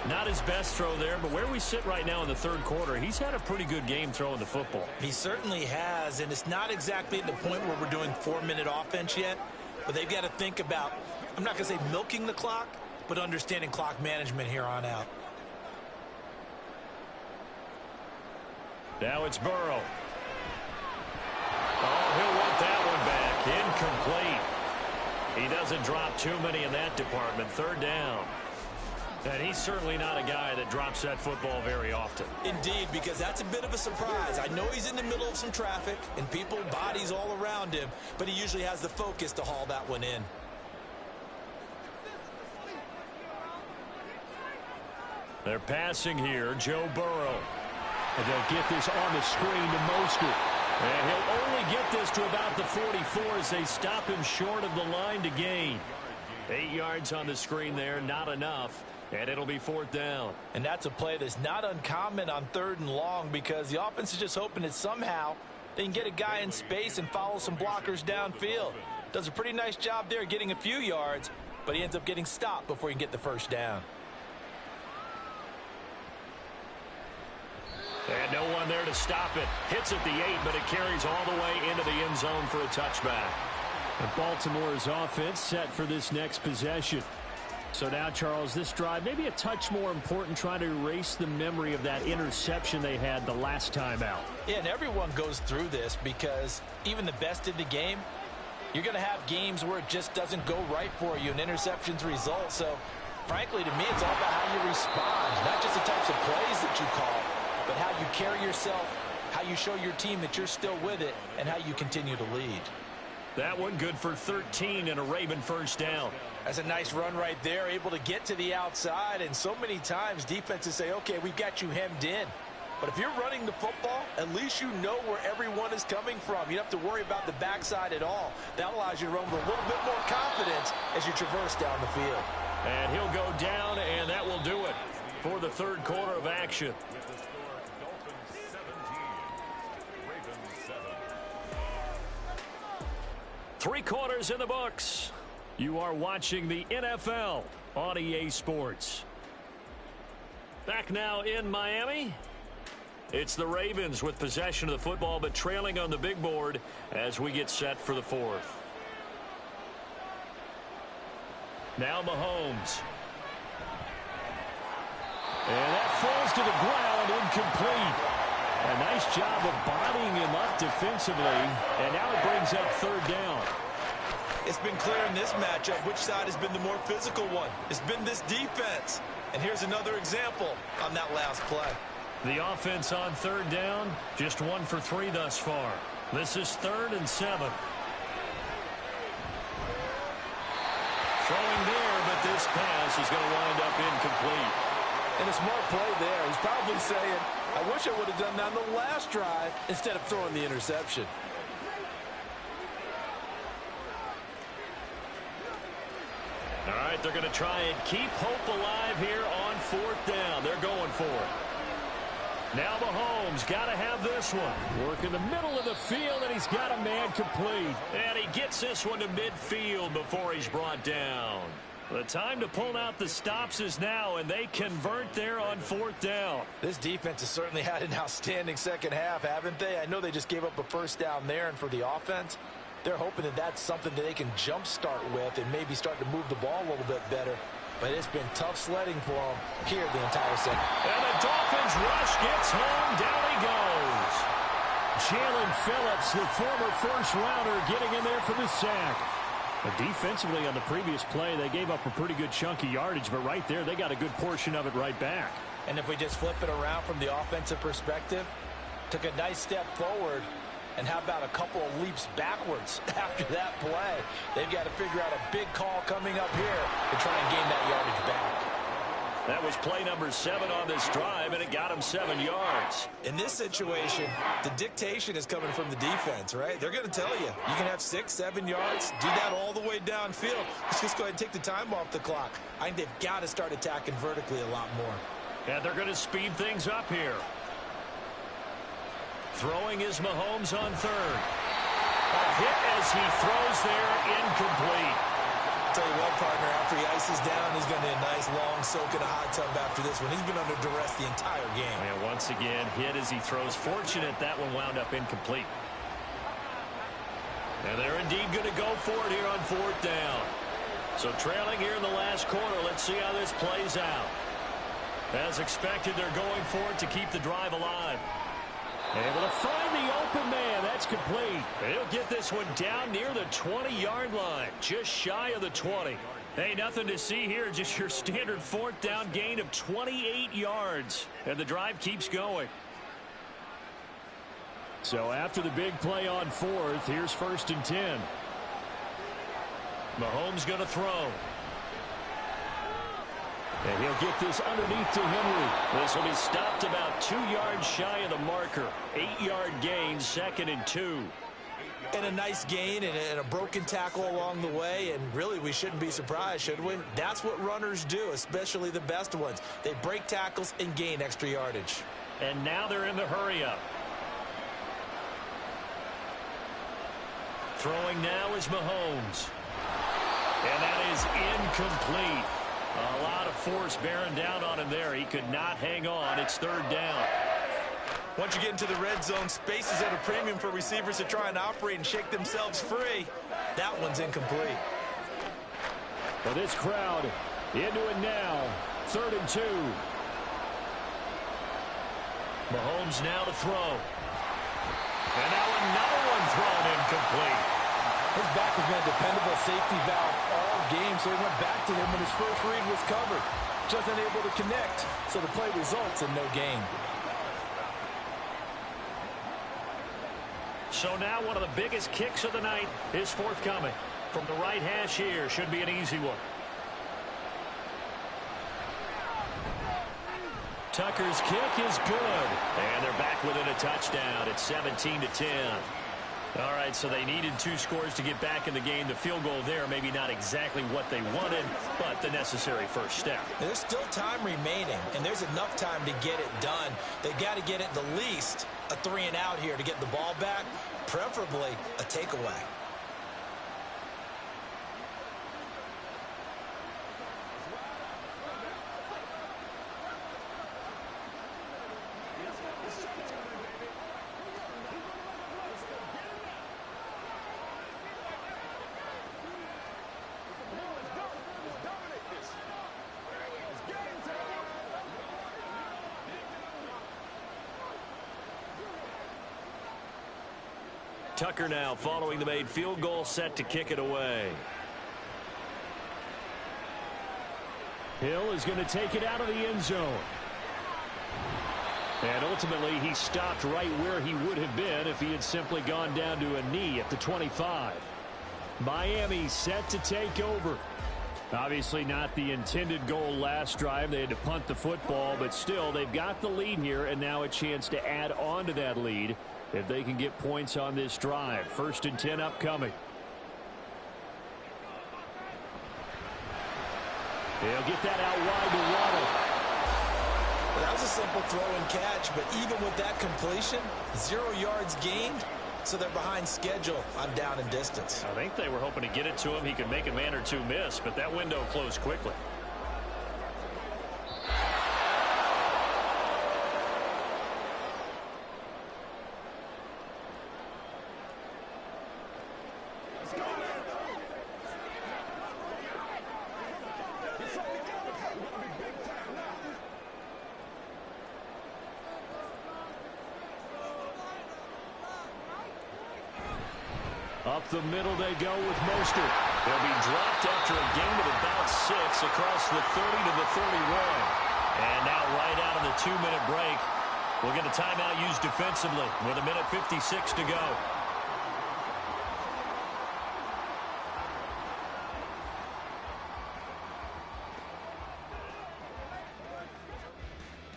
Not his best throw there, but where we sit right now in the third quarter, he's had a pretty good game throwing the football. He certainly has, and it's not exactly at the point where we're doing 4-minute offense yet, but they've got to think about, I'm not going to say milking the clock, but understanding clock management here on out. Now it's Burrow. Oh, he'll want that one back. Incomplete. He doesn't drop too many in that department. Third down. And he's certainly not a guy that drops that football very often. Indeed, because that's a bit of a surprise. I know he's in the middle of some traffic and people, bodies all around him, but he usually has the focus to haul that one in. They're passing here, Joe Burrow. And they'll get this on the screen to Mostert. And he'll only get this to about the 44 as they stop him short of the line to gain. 8 yards on the screen there, not enough. And it'll be fourth down. And that's a play that's not uncommon on 3rd and long because the offense is just hoping that somehow they can get a guy in space and follow some blockers downfield. Does a pretty nice job there getting a few yards, but he ends up getting stopped before he can get the first down. And no one there to stop it. Hits at the 8, but it carries all the way into the end zone for a touchback. And Baltimore's offense set for this next possession. So now, Charles, this drive maybe a touch more important, trying to erase the memory of that interception they had the last time out. Yeah, and everyone goes through this because even the best in the game, you're going to have games where it just doesn't go right for you and interceptions result. So, frankly, to me, it's all about how you respond, not just the types of plays that you call, but how you carry yourself, how you show your team that you're still with it, and how you continue to lead. That one good for 13 and a Raven first down. That's a nice run right there, able to get to the outside, and so many times defenses say, okay, we've got you hemmed in. But if you're running the football, at least you know where everyone is coming from. You don't have to worry about the backside at all. That allows you to run with a little bit more confidence as you traverse down the field. And he'll go down, and that will do it for the third quarter of action. Three quarters in the books. You are watching the NFL on EA Sports. Back now in Miami. It's the Ravens with possession of the football, but trailing on the big board as we get set for the fourth. Now Mahomes. And that falls to the ground, incomplete. A nice job of bodying him up defensively, and now it brings up third down. It's been clear in this matchup which side has been the more physical one. It's been this defense. And here's another example on that last play. The offense on third down, just 1 for 3 thus far. This is 3rd and 7. Throwing there, but this pass is going to wind up incomplete. And a smart play there. He's probably saying, I wish I would have done that on the last drive instead of throwing the interception. All right, they're going to try and keep hope alive here on 4th down. They're going for it. Now Mahomes got to have this one. Work in the middle of the field, and he's got a man complete. And he gets this one to midfield before he's brought down. The time to pull out the stops is now, and they convert there on 4th down. This defense has certainly had an outstanding second half, haven't they? I know they just gave up a first down there, and for the offense, they're hoping that that's something that they can jumpstart with and maybe start to move the ball a little bit better. But it's been tough sledding for them here the entire second. And the Dolphins rush gets home. Down he goes. Jalen Phillips, the former first-rounder, getting in there for the sack. But defensively on the previous play, they gave up a pretty good chunk of yardage, but right there, they got a good portion of it right back. And if we just flip it around from the offensive perspective, took a nice step forward, and how about a couple of leaps backwards after that play? They've got to figure out a big call coming up here to try and gain that yardage back. That was play number 7 on this drive, and it got him 7 yards. In this situation, the dictation is coming from the defense, right? They're going to tell you, you can have 6, 7 yards, do that all the way downfield. Let's just go ahead and take the time off the clock. I think they've got to start attacking vertically a lot more. And they're going to speed things up here. Throwing is Mahomes on 3rd. A hit as he throws there, incomplete. Tell you what, partner, after he ices down, he's going to need a nice long soak in a hot tub after this one. He's been under duress the entire game. And once again, hit as he throws. Fortunate that one wound up incomplete. And they're indeed going to go for it here on 4th down. So trailing here in the last quarter, let's see how this plays out. As expected, they're going for it to keep the drive alive. Able to find the open man. That's complete. He'll get this one down near the 20-yard line, just shy of the 20. Hey, nothing to see here, just your standard 4th down gain of 28 yards. And the drive keeps going. So after the big play on 4th, here's 1st and 10. Mahomes going to throw. And he'll get this underneath to Henry. This will be stopped about 2 yards shy of the marker. 8-yard gain, 2nd and 2. And a nice gain and a broken tackle along the way. And really, we shouldn't be surprised, should we? That's what runners do, especially the best ones. They break tackles and gain extra yardage. And now they're in the hurry-up. Throwing now is Mahomes. And that is incomplete. A lot of force bearing down on him there. He could not hang on. It's 3rd down. Once you get into the red zone, space is at a premium for receivers to try and operate and shake themselves free. That one's incomplete. Well, this crowd into it now. 3rd and 2. Mahomes now to throw. And now another one thrown incomplete. His back has been a dependable safety valve all game, so he went back to him when his first read was covered. Just unable to connect, so the play results in no gain. So now one of the biggest kicks of the night is forthcoming. From the right hash here, should be an easy one. Tucker's kick is good. And they're back within a touchdown. It's 17-10. All right, so they needed 2 scores to get back in the game. The field goal there, maybe not exactly what they wanted, but the necessary first step. There's still time remaining, and there's enough time to get it done. They've got to get it the least a 3-and-out here to get the ball back, preferably a takeaway. Tucker now following the made field goal, set to kick it away. Hill is going to take it out of the end zone. And ultimately, he stopped right where he would have been if he had simply gone down to a knee at the 25. Miami set to take over. Obviously not the intended goal last drive. They had to punt the football, but still, they've got the lead here, and now a chance to add on to that lead if they can get points on this drive. 1st and 10 upcoming. They'll get that out wide to Waddle. That was a simple throw and catch, but even with that completion, 0 yards gained, so they're behind schedule on down and distance. I think they were hoping to get it to him. He could make a man or two miss, but that window closed quickly. Up the middle they go with Mostert. They'll be dropped after a gain of about 6 across the 30 to the 31. And now right out of the 2-minute break, we'll get a timeout used defensively with 1:56 to go.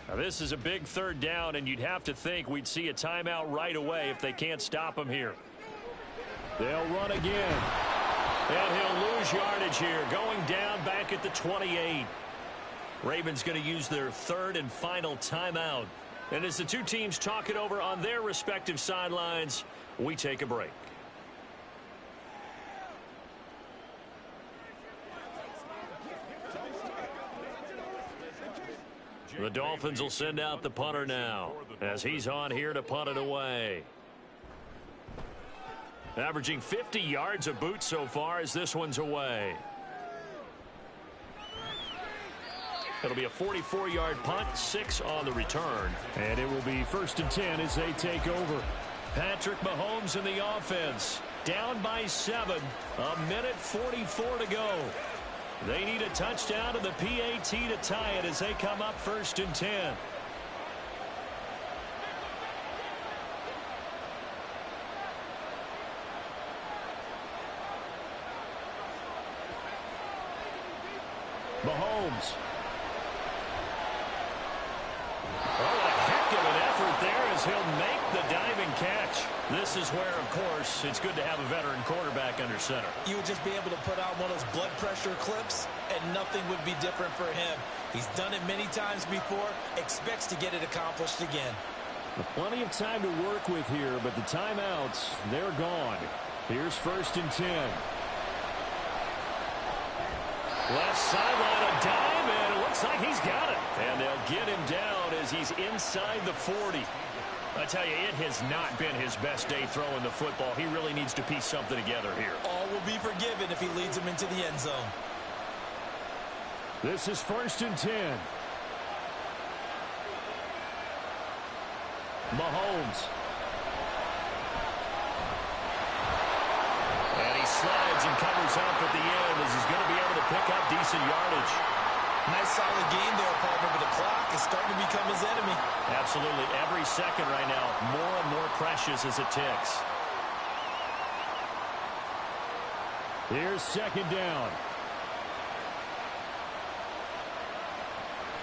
Now this is a big 3rd down, and you'd have to think we'd see a timeout right away if they can't stop him here. They'll run again. And he'll lose yardage here, going down back at the 28. Ravens going to use their 3rd and final timeout. And as the two teams talk it over on their respective sidelines, we take a break. The Dolphins will send out the punter now, as he's on here to punt it away. Averaging 50 yards a boot so far as this one's away. It'll be a 44-yard punt, 6 on the return. And it will be 1st and 10 as they take over. Patrick Mahomes in the offense. Down by 7. 1:44 to go. They need a touchdown to the PAT to tie it as they come up 1st and 10. Mahomes. Oh, a heck of an effort there as he'll make the diving catch. This is where, of course, it's good to have a veteran quarterback under center. You would just be able to put on one of those blood pressure clips, and nothing would be different for him. He's done it many times before, expects to get it accomplished again. Plenty of time to work with here, but the timeouts, they're gone. Here's 1st and 10. Left sideline, a dive, and it looks like he's got it. And they'll get him down as he's inside the 40. I tell you, it has not been his best day throwing the football. He really needs to piece something together here. All will be forgiven if he leads them into the end zone. This is 1st and 10. Mahomes. And he slides and covers up at the end as he's going to be able to pick up decent yardage. Nice solid game there, partner, but the clock is starting to become his enemy. Absolutely. Every second right now, more and more precious as it ticks. Here's 2nd down.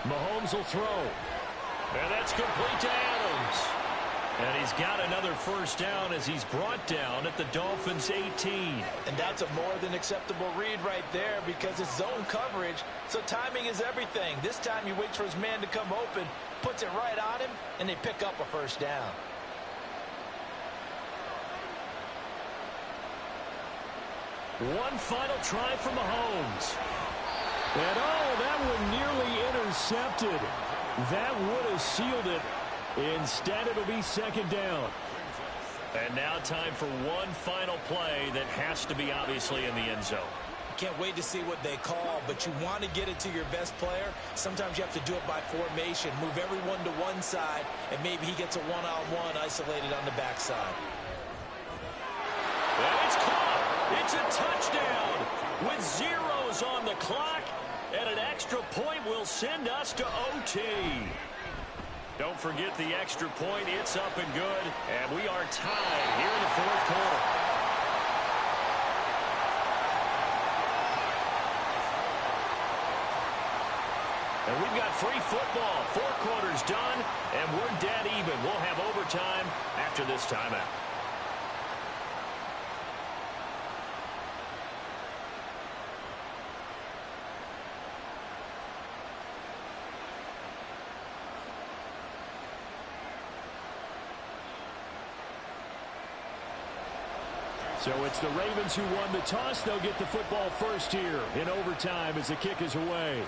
Mahomes will throw. And that's complete to Adams. And he's got another 1st down as he's brought down at the Dolphins' 18. And that's a more than acceptable read right there because it's zone coverage, so timing is everything. This time he waits for his man to come open, puts it right on him, and they pick up a 1st down. One final try for Mahomes. And oh, that one nearly intercepted. That would have sealed it. Instead, it'll be 2nd down. And now time for one final play that has to be obviously in the end zone. Can't wait to see what they call, but you want to get it to your best player. Sometimes you have to do it by formation. Move everyone to one side, and maybe he gets a one-on-one isolated on the backside. And it's caught. It's a touchdown with zeros on the clock, and an extra point will send us to OT. Don't forget the extra point. It's up and good, and we are tied here in the 4th quarter. And we've got free football. 4 quarters done, and we're dead even. We'll have overtime after this timeout. So it's the Ravens who won the toss. They'll get the football first here in overtime as the kick is away.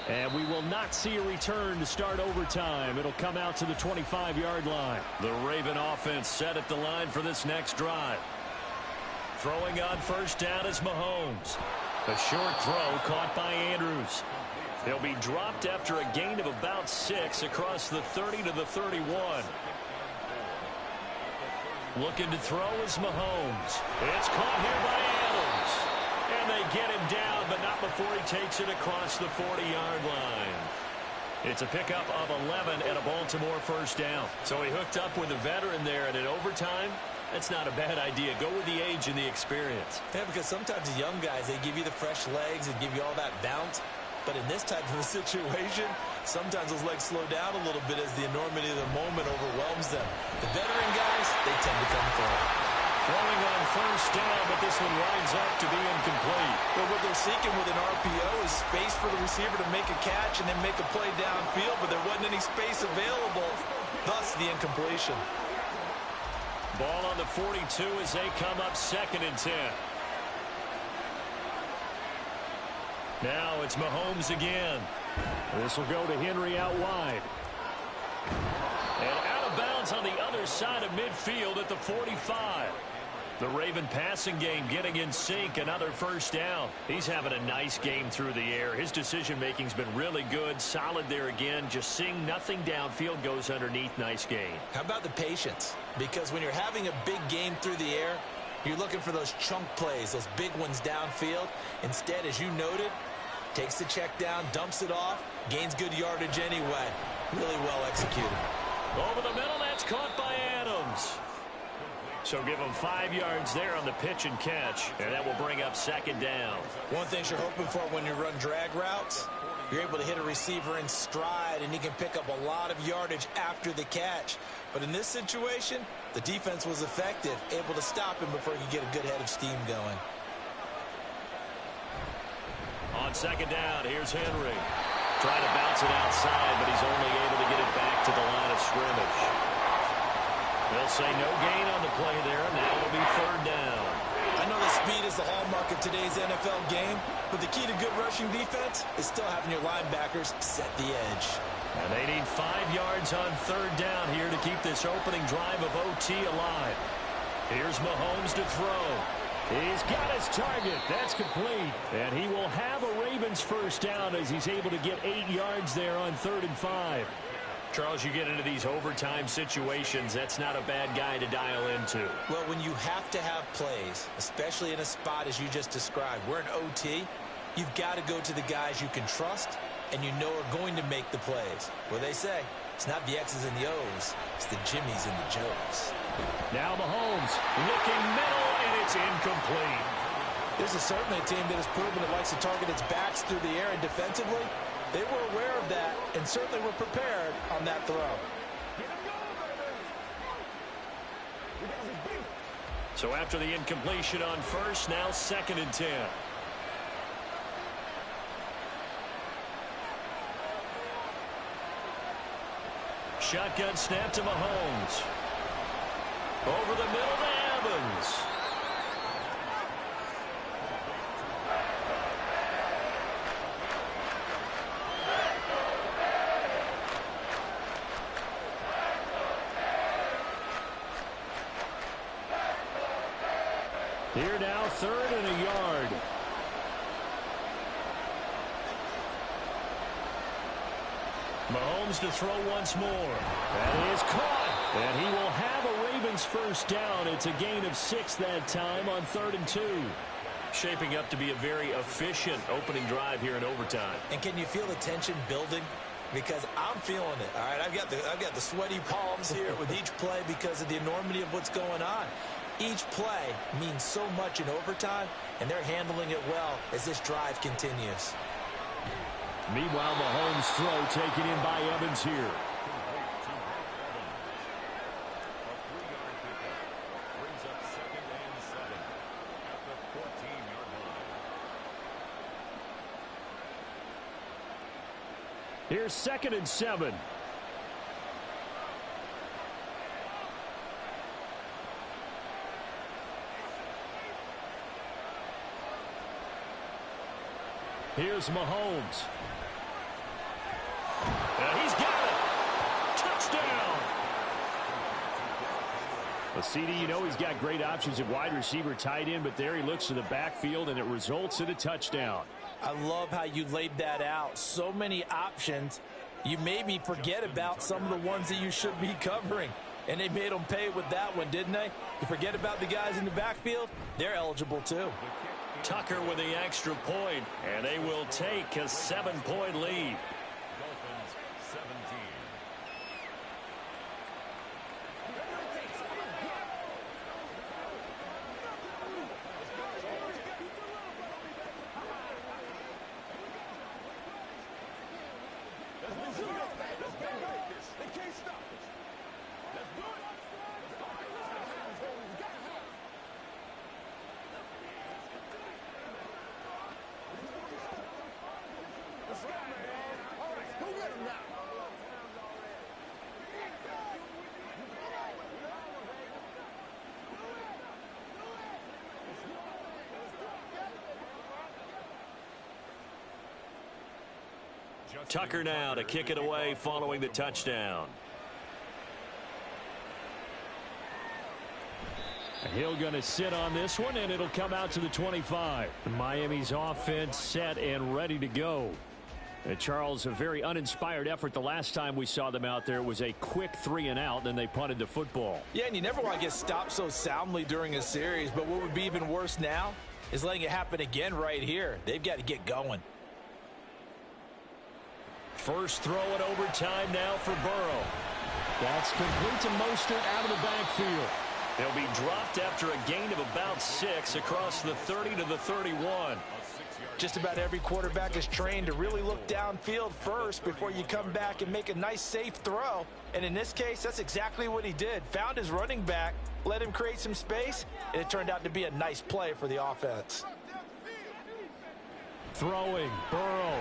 And we will not see a return to start overtime. It'll come out to the 25-yard line. The Raven offense set at the line for this next drive. Throwing on first down is Mahomes. A short throw caught by Andrews. He'll be dropped after a gain of about 6 across the 30 to the 31. Looking to throw is Mahomes. It's caught here by Adams. And they get him down, but not before he takes it across the 40-yard line. It's a pickup of 11 and a Baltimore first down. So he hooked up with a veteran there, and in overtime, that's not a bad idea. Go with the age and the experience. Yeah, because sometimes the young guys, they give you the fresh legs and give you all that bounce. But in this type of a situation, sometimes those legs slow down a little bit as the enormity of the moment overwhelms them. The veteran guys, they tend to come through. Throwing on first down, but this one winds up to be incomplete. But what they're seeking with an RPO is space for the receiver to make a catch and then make a play downfield, but there wasn't any space available, thus the incompletion. Ball on the 42 as they come up 2nd and 10. Now it's Mahomes again. This will go to Henry out wide. And out of bounds on the other side of midfield at the 45. The Raven passing game getting in sync. Another first down. He's having a nice game through the air. His decision-making's been really good. Solid there again. Just seeing nothing downfield goes underneath. Nice game. How about the patience? Because when you're having a big game through the air, you're looking for those chunk plays, those big ones downfield. Instead, as you noted, takes the check down, dumps it off, gains good yardage anyway. Really well executed. Over the middle, that's caught by Adams. So give him 5 yards there on the pitch and catch, and that will bring up 2nd down. One thing you're hoping for when you run drag routes, you're able to hit a receiver in stride, and he can pick up a lot of yardage after the catch. But in this situation, the defense was effective, able to stop him before he could get a good head of steam going. On 2nd down, here's Henry. Trying to bounce it outside, but he's only able to get it back to the line of scrimmage. They'll say no gain on the play there. Now it'll be 3rd down. I know the speed is the hallmark of today's NFL game, but the key to good rushing defense is still having your linebackers set the edge. And they need 5 yards on 3rd down here to keep this opening drive of OT alive. Here's Mahomes to throw. He's got his target. That's complete. And he will have a Ravens first down as he's able to get 8 yards there on 3rd and 5. Charles, you get into these overtime situations, that's not a bad guy to dial into. Well, when you have to have plays, especially in a spot as you just described, we're in OT, you've got to go to the guys you can trust and you know are going to make the plays. Well, they say it's not the X's and the O's, it's the Jimmies and the Joes. Now Mahomes looking middle, and it's incomplete. This is certainly a team that has proven it likes to target its backs through the air, and defensively, they were aware of that and certainly were prepared on that throw. So after the incompletion on first, now 2nd and 10. Shotgun snap to Mahomes. Over the middle to Evans. Here now, 3rd and a yard. Mahomes to throw once more. That is caught. And he will have a Ravens first down. It's a gain of 6 that time on 3rd and 2. Shaping up to be a very efficient opening drive here in overtime. And can you feel the tension building? Because I'm feeling it. All right, I've got the sweaty palms here with each play because of the enormity of what's going on. Each play means so much in overtime, and they're handling it well as this drive continues. Meanwhile, Mahomes' throw taken in by Evans here. Brings up 2nd and 7 at the 14-yard line. Here's 2nd and 7. Here's Mahomes. He's got it. Touchdown. Well, CD, you know he's got great options at wide receiver, tight end, but there he looks to the backfield, and it results in a touchdown. I love how you laid that out. So many options. You made me forget about some of the ones that you should be covering. And they made them pay with that one, didn't they? You forget about the guys in the backfield, they're eligible too. Tucker with the extra point, and they will take a 7-point lead. Dolphins 17. Tucker now to kick it away following the touchdown. Hill going to sit on this one, and it'll come out to the 25. Miami's offense set and ready to go. Charles, a very uninspired effort the last time we saw them out there. It was a quick 3-and-out, then they punted the football. Yeah, and you never want to get stopped so soundly during a series, but what would be even worse now is letting it happen again right here. They've got to get going. First throw in overtime now for Burrow. That's complete to Mostert out of the backfield. He'll be dropped after a gain of about 6 across the 30 to the 31. Just about every quarterback is trained to really look downfield first before you come back and make a nice, safe throw. And in this case, that's exactly what he did. Found his running back, let him create some space, and it turned out to be a nice play for the offense. Throwing, Burrow.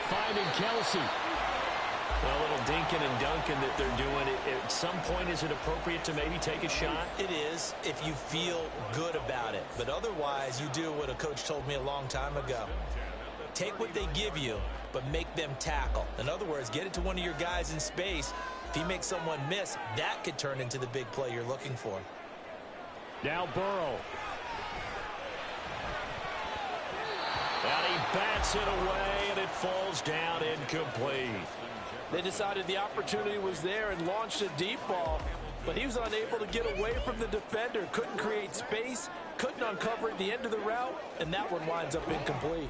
Finding Kelsey. Well, a little dinking and dunking that they're doing. At some point, is it appropriate to maybe take a shot? It is if you feel good about it. But otherwise, you do what a coach told me a long time ago. Take what they give you, but make them tackle. In other words, get it to one of your guys in space. If he makes someone miss, that could turn into the big play you're looking for. Now Burrow. And he bats it away, and it falls down incomplete. They decided the opportunity was there and launched a deep ball, but he was unable to get away from the defender, couldn't create space, couldn't uncover at the end of the route, and that one winds up incomplete.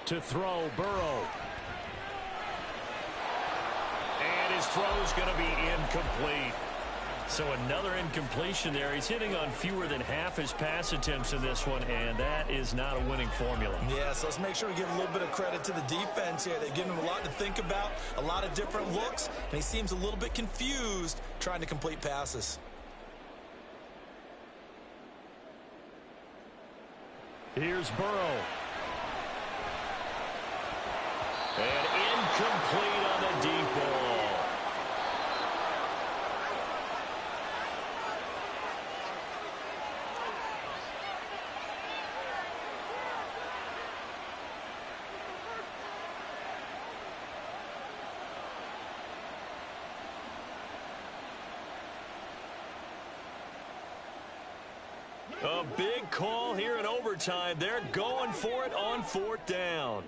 To throw, Burrow. And his throw's going to be incomplete. So another incompletion there. He's hitting on fewer than half his pass attempts in this one, and that is not a winning formula. Yeah, so let's make sure we give a little bit of credit to the defense here. They've given him a lot to think about, a lot of different looks, and he seems a little bit confused trying to complete passes. Here's Burrow. And incomplete on the deep ball. A big call here in overtime. They're going for it on 4th down.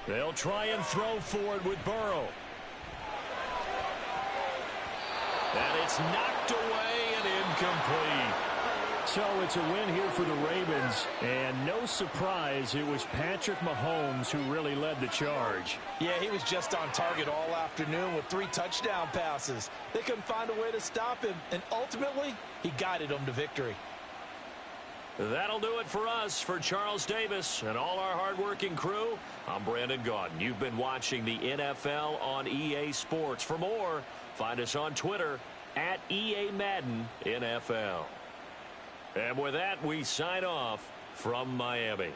They'll try and throw for it with Burrow. And it's knocked away and incomplete. So it's a win here for the Ravens, and no surprise, it was Patrick Mahomes who really led the charge. Yeah, he was just on target all afternoon with 3 touchdown passes. They couldn't find a way to stop him, and ultimately, he guided them to victory. That'll do it for us. For Charles Davis and all our hardworking crew, I'm Brandon Gaudin. You've been watching the NFL on EA Sports. For more, find us on Twitter at EA Madden NFL. And with that, we sign off from Miami.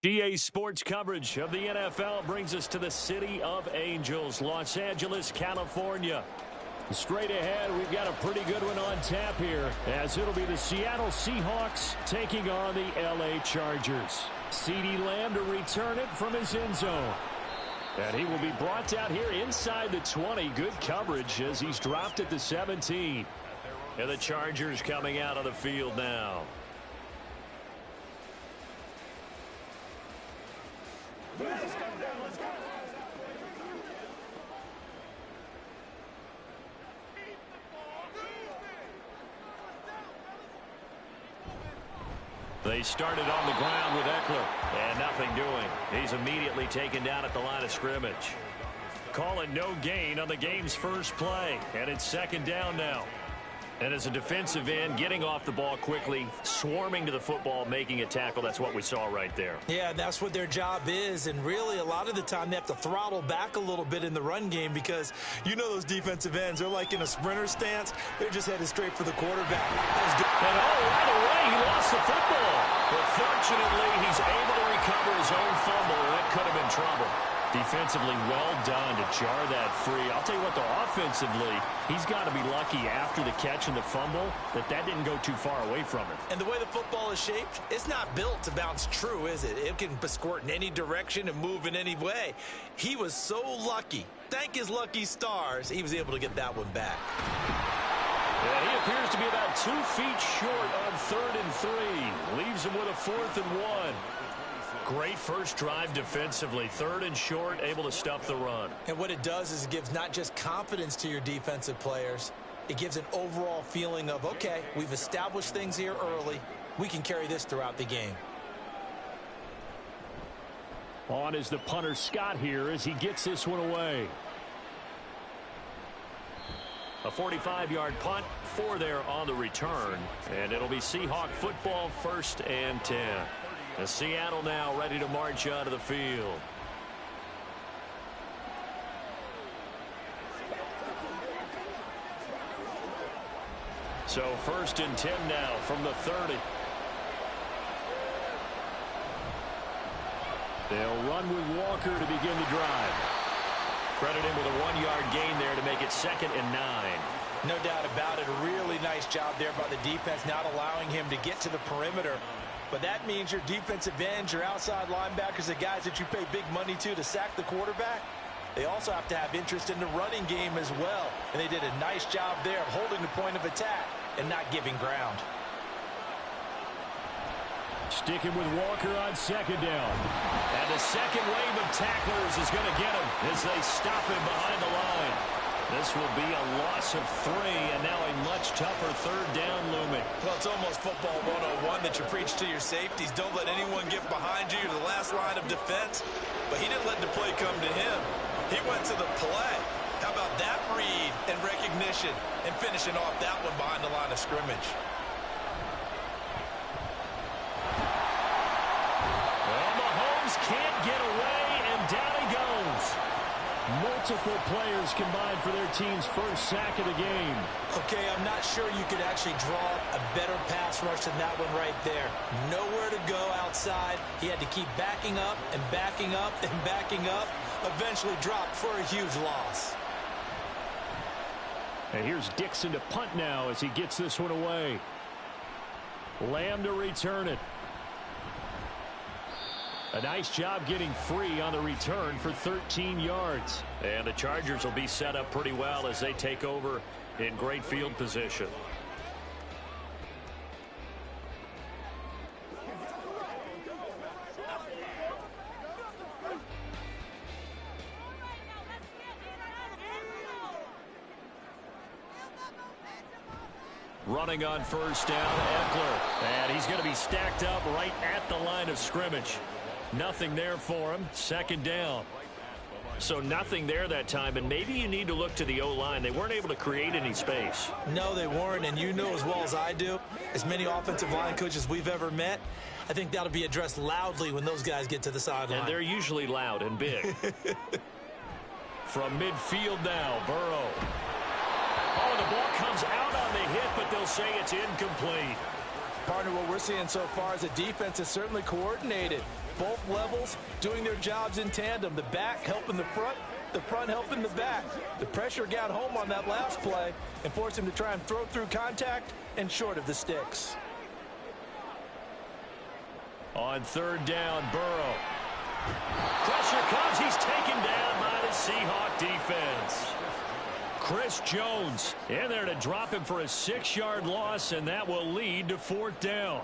GA Sports coverage of the NFL brings us to the City of Angels, Los Angeles, California. Straight ahead, we've got a pretty good one on tap here, as it'll be the Seattle Seahawks taking on the LA Chargers. CeeDee Lamb to return it from his end zone. And he will be brought out here inside the 20. Good coverage as he's dropped at the 17. And the Chargers coming out of the field now. They started on the ground with Eckler, and nothing doing. He's immediately taken down at the line of scrimmage. Calling no gain on the game's first play, and it's second down now. And as a defensive end, getting off the ball quickly, swarming to the football, making a tackle, that's what we saw right there. Yeah, that's what their job is, and really a lot of the time they have to throttle back a little bit in the run game because you know those defensive ends, they're like in a sprinter stance. They're just headed straight for the quarterback. And right away, he lost the football. But fortunately, he's able to recover his own fumble, and that could have been trouble. Defensively, well done to jar that free. I'll tell you what, though, offensively, he's got to be lucky after the catch and the fumble that didn't go too far away from him. And the way the football is shaped, it's not built to bounce true, is it? It can squirt in any direction and move in any way. He was so lucky. Thank his lucky stars, he was able to get that one back. Yeah, he appears to be about 2 feet short on 3rd and 3. Leaves him with a 4th and 1. Great first drive defensively. 3rd and short, able to stuff the run. And what it does is it gives not just confidence to your defensive players, it gives an overall feeling of, okay, we've established things here early. We can carry this throughout the game. On is the punter Scott here as he gets this one away. A 45-yard punt, 4 there on the return. And it'll be Seahawk football, 1st and 10. And Seattle now ready to march onto the field. So 1st and 10 now from the 30. They'll run with Walker to begin the drive. Credit him with a 1-yard gain there to make it 2nd and 9. No doubt about it. A really nice job there by the defense, not allowing him to get to the perimeter. But that means your defensive ends, your outside linebackers, the guys that you pay big money to sack the quarterback, they also have to have interest in the running game as well. And they did a nice job there of holding the point of attack and not giving ground. Sticking with Walker on 2nd down. And the second wave of tacklers is going to get him as they stop him behind the line. This will be a loss of 3, and now a much tougher 3rd down looming. Well, it's almost football 101 that you preach to your safeties. Don't let anyone get behind you. You're the last line of defense. But he didn't let the play come to him. He went to the play. How about that read and recognition and finishing off that one behind the line of scrimmage? Well, Mahomes can't get away, and down he goes. Multiple players combined for their team's first sack of the game. Okay, I'm not sure you could actually draw a better pass rush than that one right there. Nowhere to go outside. He had to keep backing up and backing up and backing up. Eventually dropped for a huge loss. And here's Dixon to punt now as he gets this one away. Lamb to return it. A nice job getting free on the return for 13 yards. And the Chargers will be set up pretty well as they take over in great field position. Running on 1st down, Eckler. And he's going to be stacked up right at the line of scrimmage. Nothing there for him. 2nd down. So nothing there that time, and maybe you need to look to the O-line. They weren't able to create any space. No, they weren't, and you know as well as I do, as many offensive line coaches we've ever met, I think that'll be addressed loudly when those guys get to the sideline. And they're usually loud and big. From midfield now, Burrow. Oh, the ball comes out on the hit, but they'll say it's incomplete. Partner, what we're seeing so far is the defense is certainly coordinated. Both levels doing their jobs in tandem. The back helping the front helping the back. The pressure got home on that last play and forced him to try and throw through contact and short of the sticks. On third down, Burrow. Pressure comes. He's taken down by the Seahawk defense. Chris Jones in there to drop him for a 6-yard loss, and that will lead to fourth down.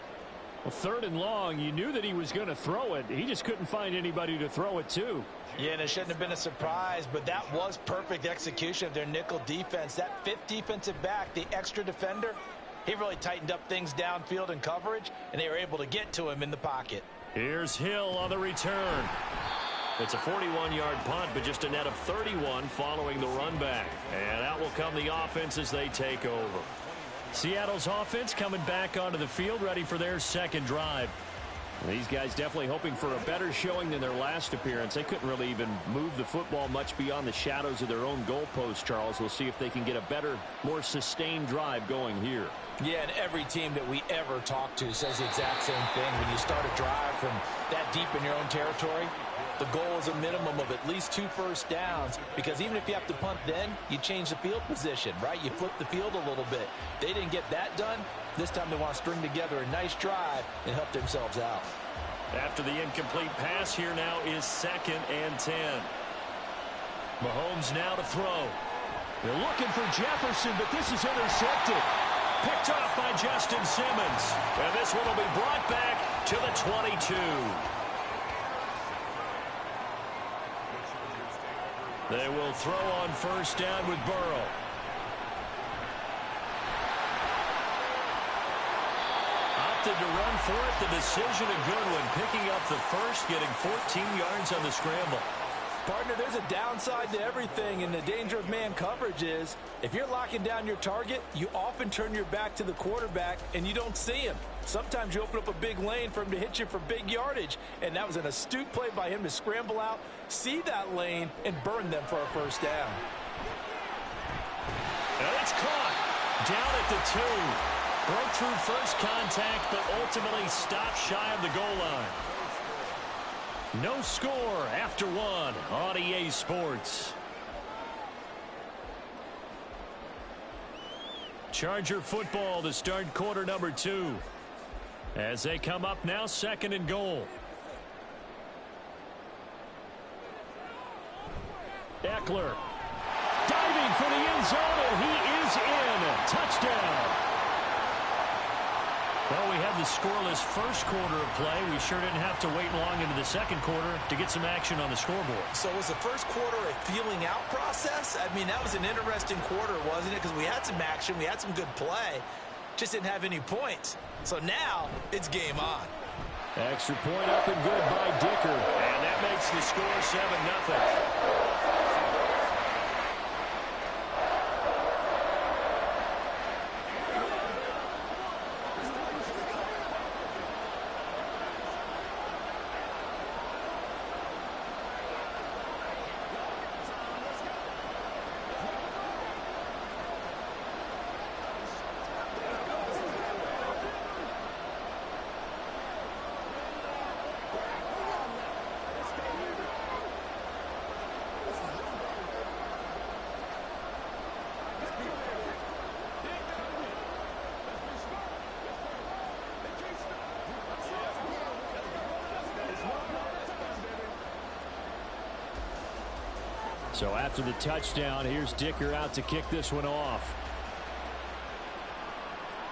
Well, third and long, you knew that he was going to throw it. He just couldn't find anybody to throw it to. Yeah, and it shouldn't have been a surprise, but that was perfect execution of their nickel defense. That fifth defensive back, the extra defender, he really tightened up things downfield in coverage, and they were able to get to him in the pocket. Here's Hill on the return. It's a 41-yard punt, but just a net of 31 following the run back. And out will come the offense as they take over. Seattle's offense coming back onto the field, ready for their second drive. These guys definitely hoping for a better showing than their last appearance. They couldn't really even move the football much beyond the shadows of their own goalpost, Charles. We'll see if they can get a better, more sustained drive going here. Yeah, and every team that we ever talk to says the exact same thing. When you start a drive from that deep in your own territory, the goal is a minimum of at least 2 first downs, because even if you have to punt then, you change the field position, right? You flip the field a little bit. They didn't get that done. This time they want to string together a nice drive and help themselves out. After the incomplete pass, here now is 2nd and 10. Mahomes now to throw. They're looking for Jefferson, but this is intercepted. Picked off by Justin Simmons. And this one will be brought back to the 22. They will throw on first down with Burrow. Opted to run for it. The decision a good one. Picking up the first, getting 14 yards on the scramble. Partner, there's a downside to everything, and the danger of man coverage is if you're locking down your target, you often turn your back to the quarterback and you don't see him. Sometimes you open up a big lane for him to hit you for big yardage, and that was an astute play by him to scramble out, see that lane, and burn them for a first down. And it's caught down at the 2. Broke through first contact, but ultimately stopped shy of the goal line. No score after 1 on EA Sports. Charger football to start quarter number 2. As they come up now, 2nd and goal. Eckler diving for the end zone, and he is in. Touchdown. Well, we had the scoreless first quarter of play. We sure didn't have to wait long into the second quarter to get some action on the scoreboard. So was the first quarter a feeling out process? I mean, that was an interesting quarter, wasn't it? Because we had some action, we had some good play, just didn't have any points. So now it's game on. Extra point up and good by Dicker. And that makes the score 7-0. So after the touchdown, here's Dicker out to kick this one off.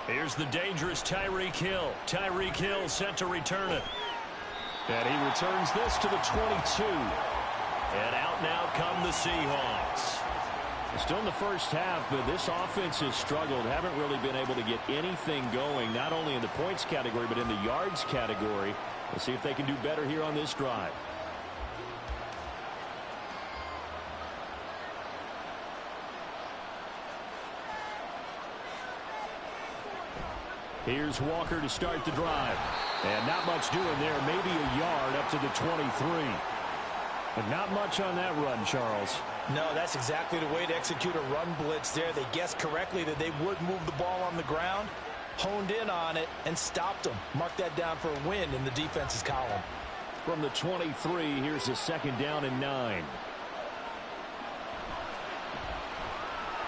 Here's the dangerous Tyreek Hill. Tyreek Hill set to return it. And he returns this to the 22. And out now come the Seahawks. Still in the first half, but this offense has struggled. Haven't really been able to get anything going, not only in the points category, but in the yards category. Let's see if they can do better here on this drive. Here's Walker to start the drive. And not much doing there. Maybe a yard up to the 23. But not much on that run, Charles. No, that's exactly the way to execute a run blitz there. They guessed correctly that they would move the ball on the ground. honed in on it and stopped them. Mark that down for a win in the defense's column. From the 23, here's a 2nd down and 9.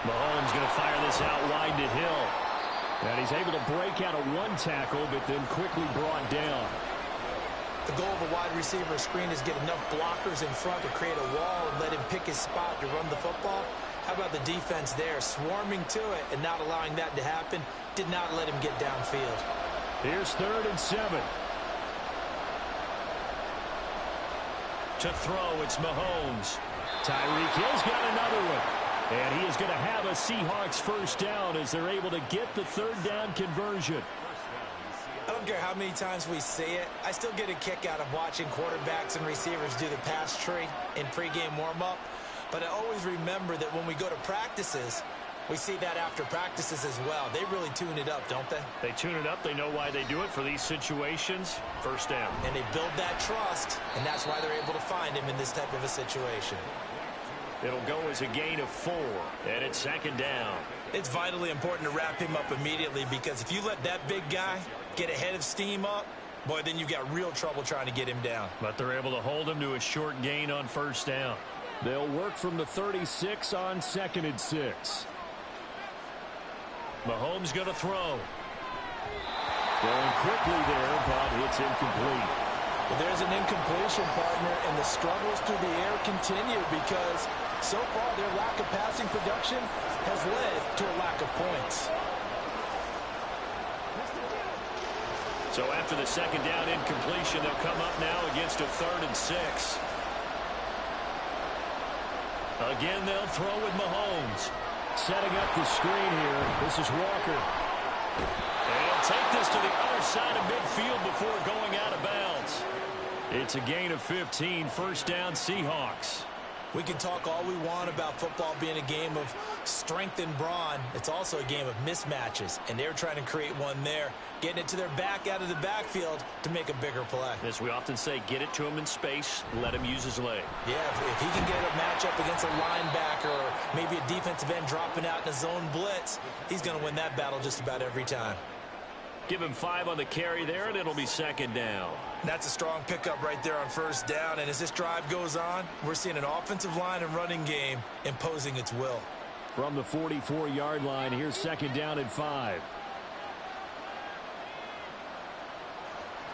Mahomes going to fire this out wide to Hill. And he's able to break out of one tackle, but then quickly brought down. The goal of a wide receiver screen is get enough blockers in front to create a wall and let him pick his spot to run the football. How about the defense there, swarming to it and not allowing that to happen? Did not let him get downfield. Here's 3rd and 7. To throw, it's Mahomes. Tyreek Hill's got another one. And he is going to have a Seahawks 1st down as they're able to get the 3rd down conversion. I don't care how many times we see it. I still get a kick out of watching quarterbacks and receivers do the pass tree in pregame warm-up. But I always remember that when we go to practices, we see that after practices as well. They really tune it up, don't they? They tune it up. They know why they do it for these situations. 1st down. And they build that trust, and that's why they're able to find him in this type of a situation. It'll go as a gain of 4, and it's 2nd down. It's vitally important to wrap him up immediately because if you let that big guy get ahead of steam up, boy, then you've got real trouble trying to get him down. But they're able to hold him to a short gain on 1st down. They'll work from the 36 on 2nd and 6. Mahomes going to throw. Throwing quickly there, but it's incomplete. But there's an incompletion, partner, and the struggles through the air continue because so far their lack of passing production has led to a lack of points. So after the 2nd down incompletion, they'll come up now against a 3rd and 6. Again, they'll throw with Mahomes. Setting up the screen here. This is Walker. And he'll take this to the other side of midfield before going out of bounds. It's a gain of 15, 1st down Seahawks. We can talk all we want about football being a game of strength and brawn. It's also a game of mismatches, and they're trying to create one there, getting it to their back out of the backfield to make a bigger play. As we often say, get it to him in space, let him use his leg. Yeah, if he can get a matchup against a linebacker or maybe a defensive end dropping out in a zone blitz, he's going to win that battle just about every time. Give him 5 on the carry there, and it'll be 2nd down. That's a strong pickup right there on 1st down, and as this drive goes on, we're seeing an offensive line and running game imposing its will. From the 44-yard line, here's 2nd down and 5.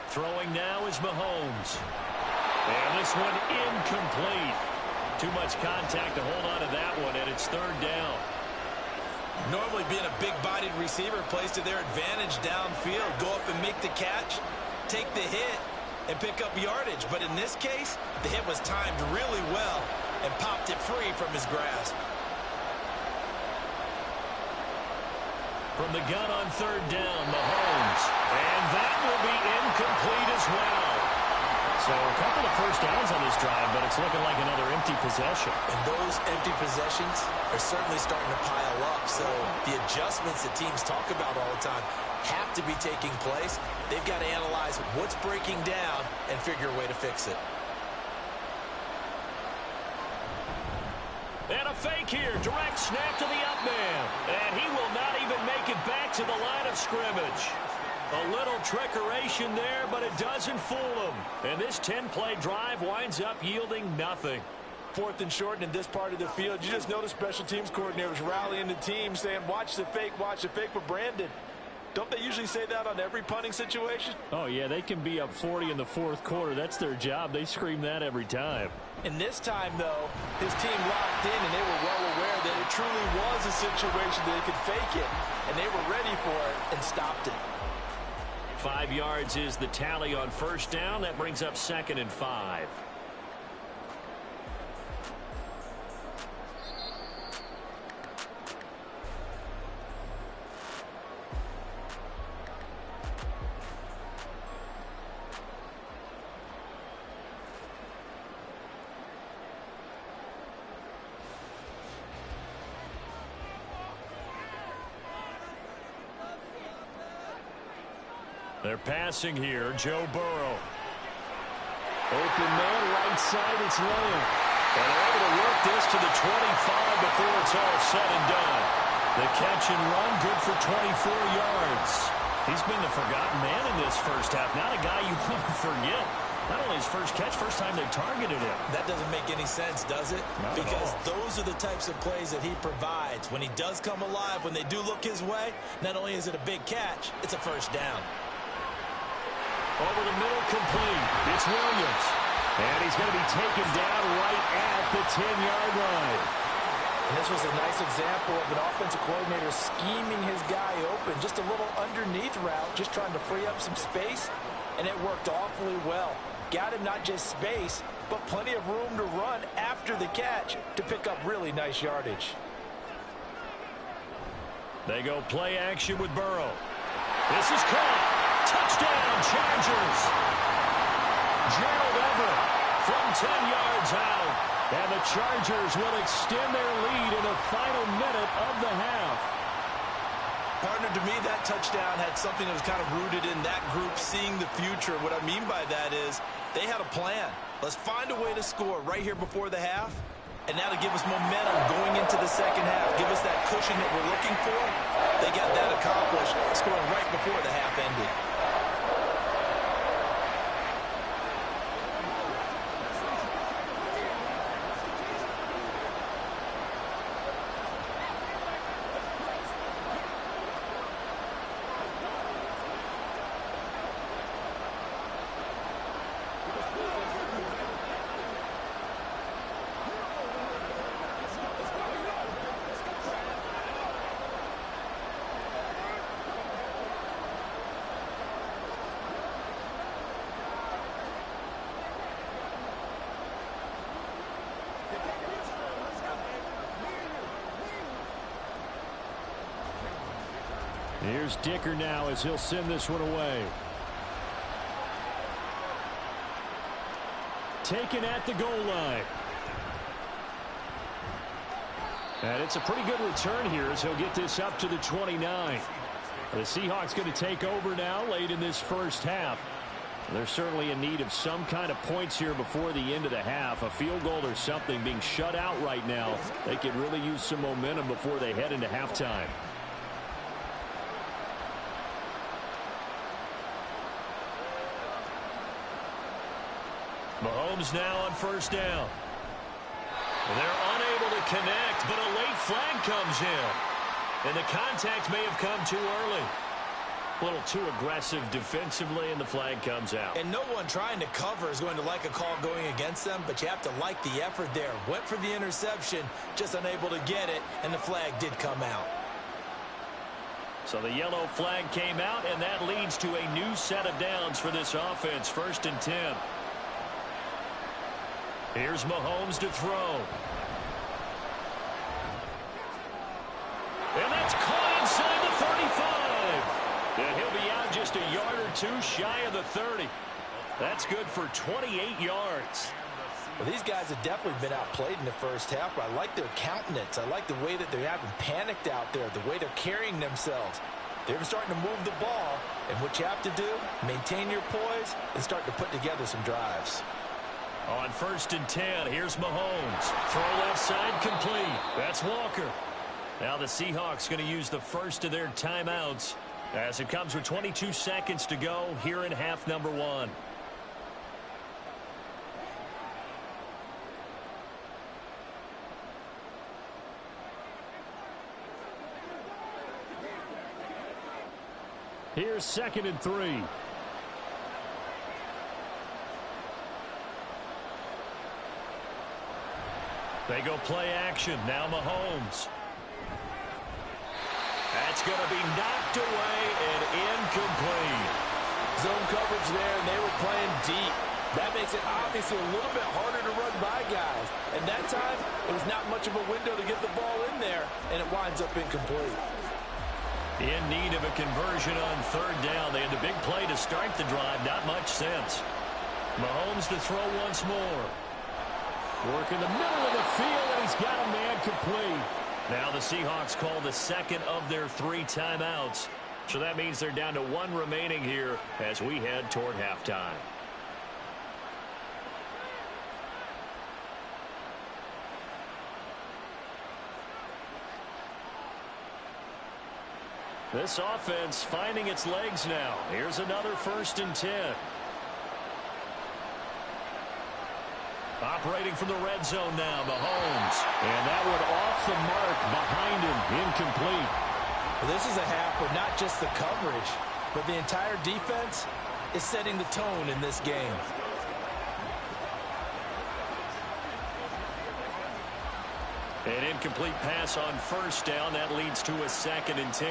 Throwing now is Mahomes. And this one incomplete. Too much contact to hold on to that one, and it's 3rd down. Normally being a big-bodied receiver plays to their advantage downfield. Go up and make the catch, take the hit, and pick up yardage. But in this case, the hit was timed really well and popped it free from his grasp. From the gun on 3rd down, Mahomes. And that will be incomplete as well. So a couple of 1st downs on this drive, but it's looking like another empty possession. And those empty possessions are certainly starting to pile up. So the adjustments that teams talk about all the time have to be taking place. They've got to analyze what's breaking down and figure a way to fix it. And a fake here. Direct snap to the up man. And he will not even make it back to the line of scrimmage. A little trickeration there, but it doesn't fool him. And this 10-play drive winds up yielding nothing. 4th and short in this part of the field. You just notice special teams coordinators rallying the team saying, watch the fake, but Brandon, don't they usually say that on every punting situation? Oh, yeah, they can be up 40 in the 4th quarter. That's their job. They scream that every time. And this time, though, his team locked in, and they were well aware that it truly was a situation that they could fake it, and they were ready for it and stopped it. 5 yards is the tally on 1st down. That brings up 2nd and 5. They're passing here. Joe Burrow. Open man, right side, it's Lamb. And they're able to work this to the 25 before it's all said and done. The catch and run, good for 24 yards. He's been the forgotten man in this first half. Not a guy you want to forget. Not only his first catch, first time they've targeted him. That doesn't make any sense, does it? Not because those are the types of plays that he provides. When he does come alive, when they do look his way, not only is it a big catch, it's a first down. Over the middle, complete. It's Williams. And he's going to be taken down right at the 10-yard line. And this was a nice example of an offensive coordinator scheming his guy open. Just a little underneath route, just trying to free up some space, and it worked awfully well. Got him not just space, but plenty of room to run after the catch to pick up really nice yardage. They go play action with Burrow. This is caught. Touchdown, Chargers. Gerald Everett from 10 yards out. And the Chargers will extend their lead in the final minute of the half. Partner, to me, that touchdown had something that was kind of rooted in that group seeing the future. What I mean by that is they had a plan. Let's find a way to score right here before the half. And now to give us momentum going into the second half, give us that cushion that we're looking for. They got that accomplished, scoring right before the half ended. Here's Dicker now as he'll send this one away. Taken at the goal line. And it's a pretty good return here as he'll get this up to the 29. The Seahawks going to take over now late in this first half. They're certainly in need of some kind of points here before the end of the half. A field goal or something being shut out right now. They could really use some momentum before they head into halftime. Mahomes now on first down. They're unable to connect, but a late flag comes in. And the contact may have come too early. A little too aggressive defensively, and the flag comes out. And no one trying to cover is going to like a call going against them, but you have to like the effort there. Went for the interception, just unable to get it, and the flag did come out. So the yellow flag came out, and that leads to a new set of downs for this offense. 1st and 10. Here's Mahomes to throw. And that's caught inside the 35. And he'll be out just a yard or two shy of the 30. That's good for 28 yards. Well, these guys have definitely been outplayed in the first half, but I like their countenance. I like the way that they haven't panicked out there, the way they're carrying themselves. They're starting to move the ball, and what you have to do, maintain your poise and start to put together some drives. On 1st and 10, here's Mahomes. Throw left side complete. That's Walker. Now the Seahawks going to use the first of their timeouts as it comes with 22 seconds to go here in half number 1. Here's 2nd and 3. They go play action. Now Mahomes. That's going to be knocked away and incomplete. Zone coverage there, and they were playing deep. That makes it obviously a little bit harder to run by guys. And that time, it was not much of a window to get the ball in there, and it winds up incomplete. In need of a conversion on 3rd down. They had the big play to start the drive. Not much sense. Mahomes to throw once more. Work in the middle of the field, and he's got a man complete. Now the Seahawks call the 2nd of their 3 timeouts. So that means they're down to 1 remaining here as we head toward halftime. This offense finding its legs now. Here's another 1st and 10. Operating from the red zone now, Mahomes. And that one off the mark behind him, incomplete. Well, this is a half where not just the coverage, but the entire defense is setting the tone in this game. An incomplete pass on 1st down. That leads to a 2nd and 10.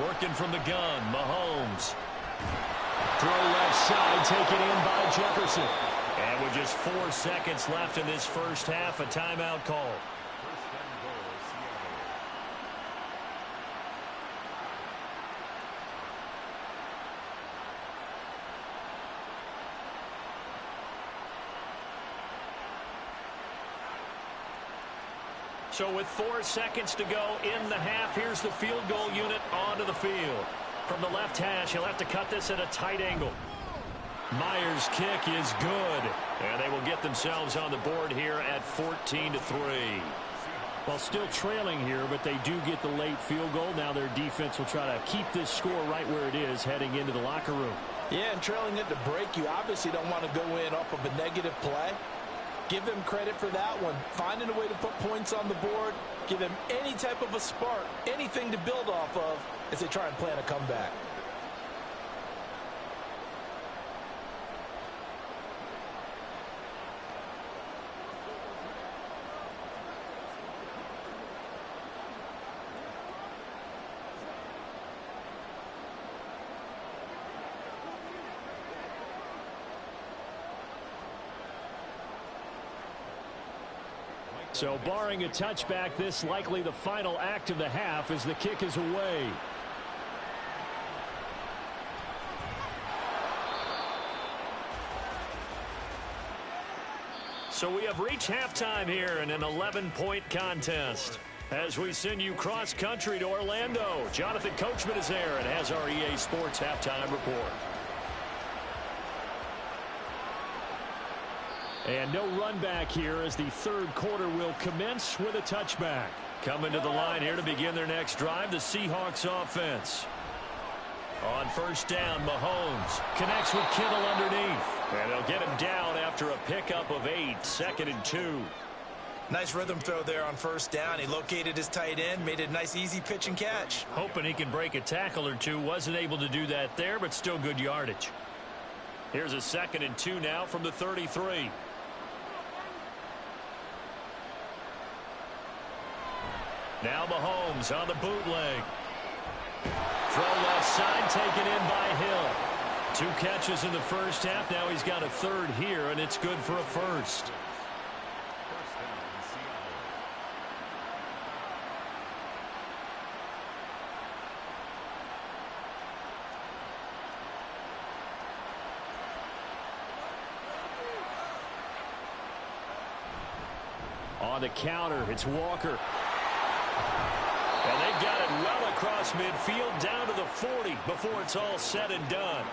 Working from the gun, Mahomes. Throw left side, taken in by Jefferson. And with just 4 seconds left in this first half, a timeout call. So with 4 seconds to go in the half, here's the field goal unit onto the field. From the left hash, he'll have to cut this at a tight angle. Myers' kick is good, and they will get themselves on the board here at 14-3. Well, still trailing here, but they do get the late field goal. Now their defense will try to keep this score right where it is heading into the locker room. Yeah, and trailing it to break, you obviously don't want to go in off of a negative play. Give them credit for that one. Finding a way to put points on the board, give them any type of a spark, anything to build off of as they try and plan a comeback. So barring a touchback, this likely the final act of the half as the kick is away. So we have reached halftime here in an 11-point contest. As we send you cross-country to Orlando, Jonathan Coachman is there and has our EA Sports halftime report. And no run back here as the third quarter will commence with a touchback. Coming to the line here to begin their next drive, the Seahawks offense. On 1st down, Mahomes connects with Kittle underneath. And they'll get him down after a pickup of 8, 2nd and 2. Nice rhythm throw there on 1st down. He located his tight end, made it a nice easy pitch and catch. Hoping he can break a tackle or two. Wasn't able to do that there, but still good yardage. Here's a 2nd and 2 now from the 33. Now Mahomes on the bootleg. Throw left side, taken in by Hill. 2 catches in the first half. Now he's got a 3rd here, and it's good for a 1st. On the counter, it's Walker. And they've got it well across midfield down to the 40 before it's all said and done.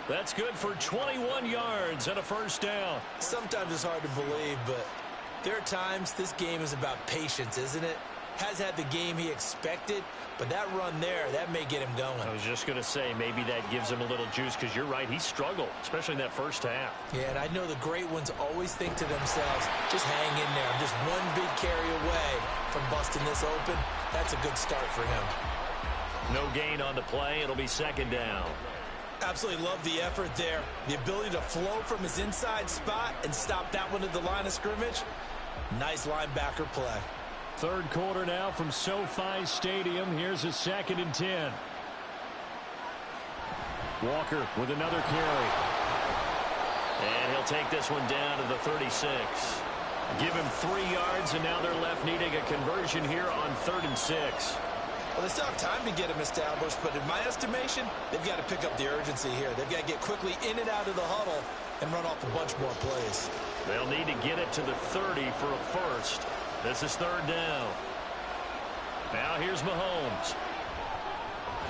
That's good for 21 yards and a 1st down. Sometimes it's hard to believe, but there are times this game is about patience, isn't it? Has had the game he expected, but that run there, that may get him going. I was just going to say, maybe that gives him a little juice because you're right, he struggled, especially in that first half. Yeah, and I know the great ones always think to themselves, just hang in there. I'm just one big carry away from busting this open. That's a good start for him. No gain on the play. It'll be 2nd down. Absolutely love the effort there. The ability to flow from his inside spot and stop that one at the line of scrimmage. Nice linebacker play. Third quarter now from SoFi Stadium. Here's a 2nd and 10. Walker with another carry. And he'll take this one down to the 36. Give him 3 yards, and now they're left needing a conversion here on 3rd and 6. Well, they still have time to get him established, but in my estimation, they've got to pick up the urgency here. They've got to get quickly in and out of the huddle and run off a bunch more plays. They'll need to get it to the 30 for a 1st. This is 3rd down. Now here's Mahomes.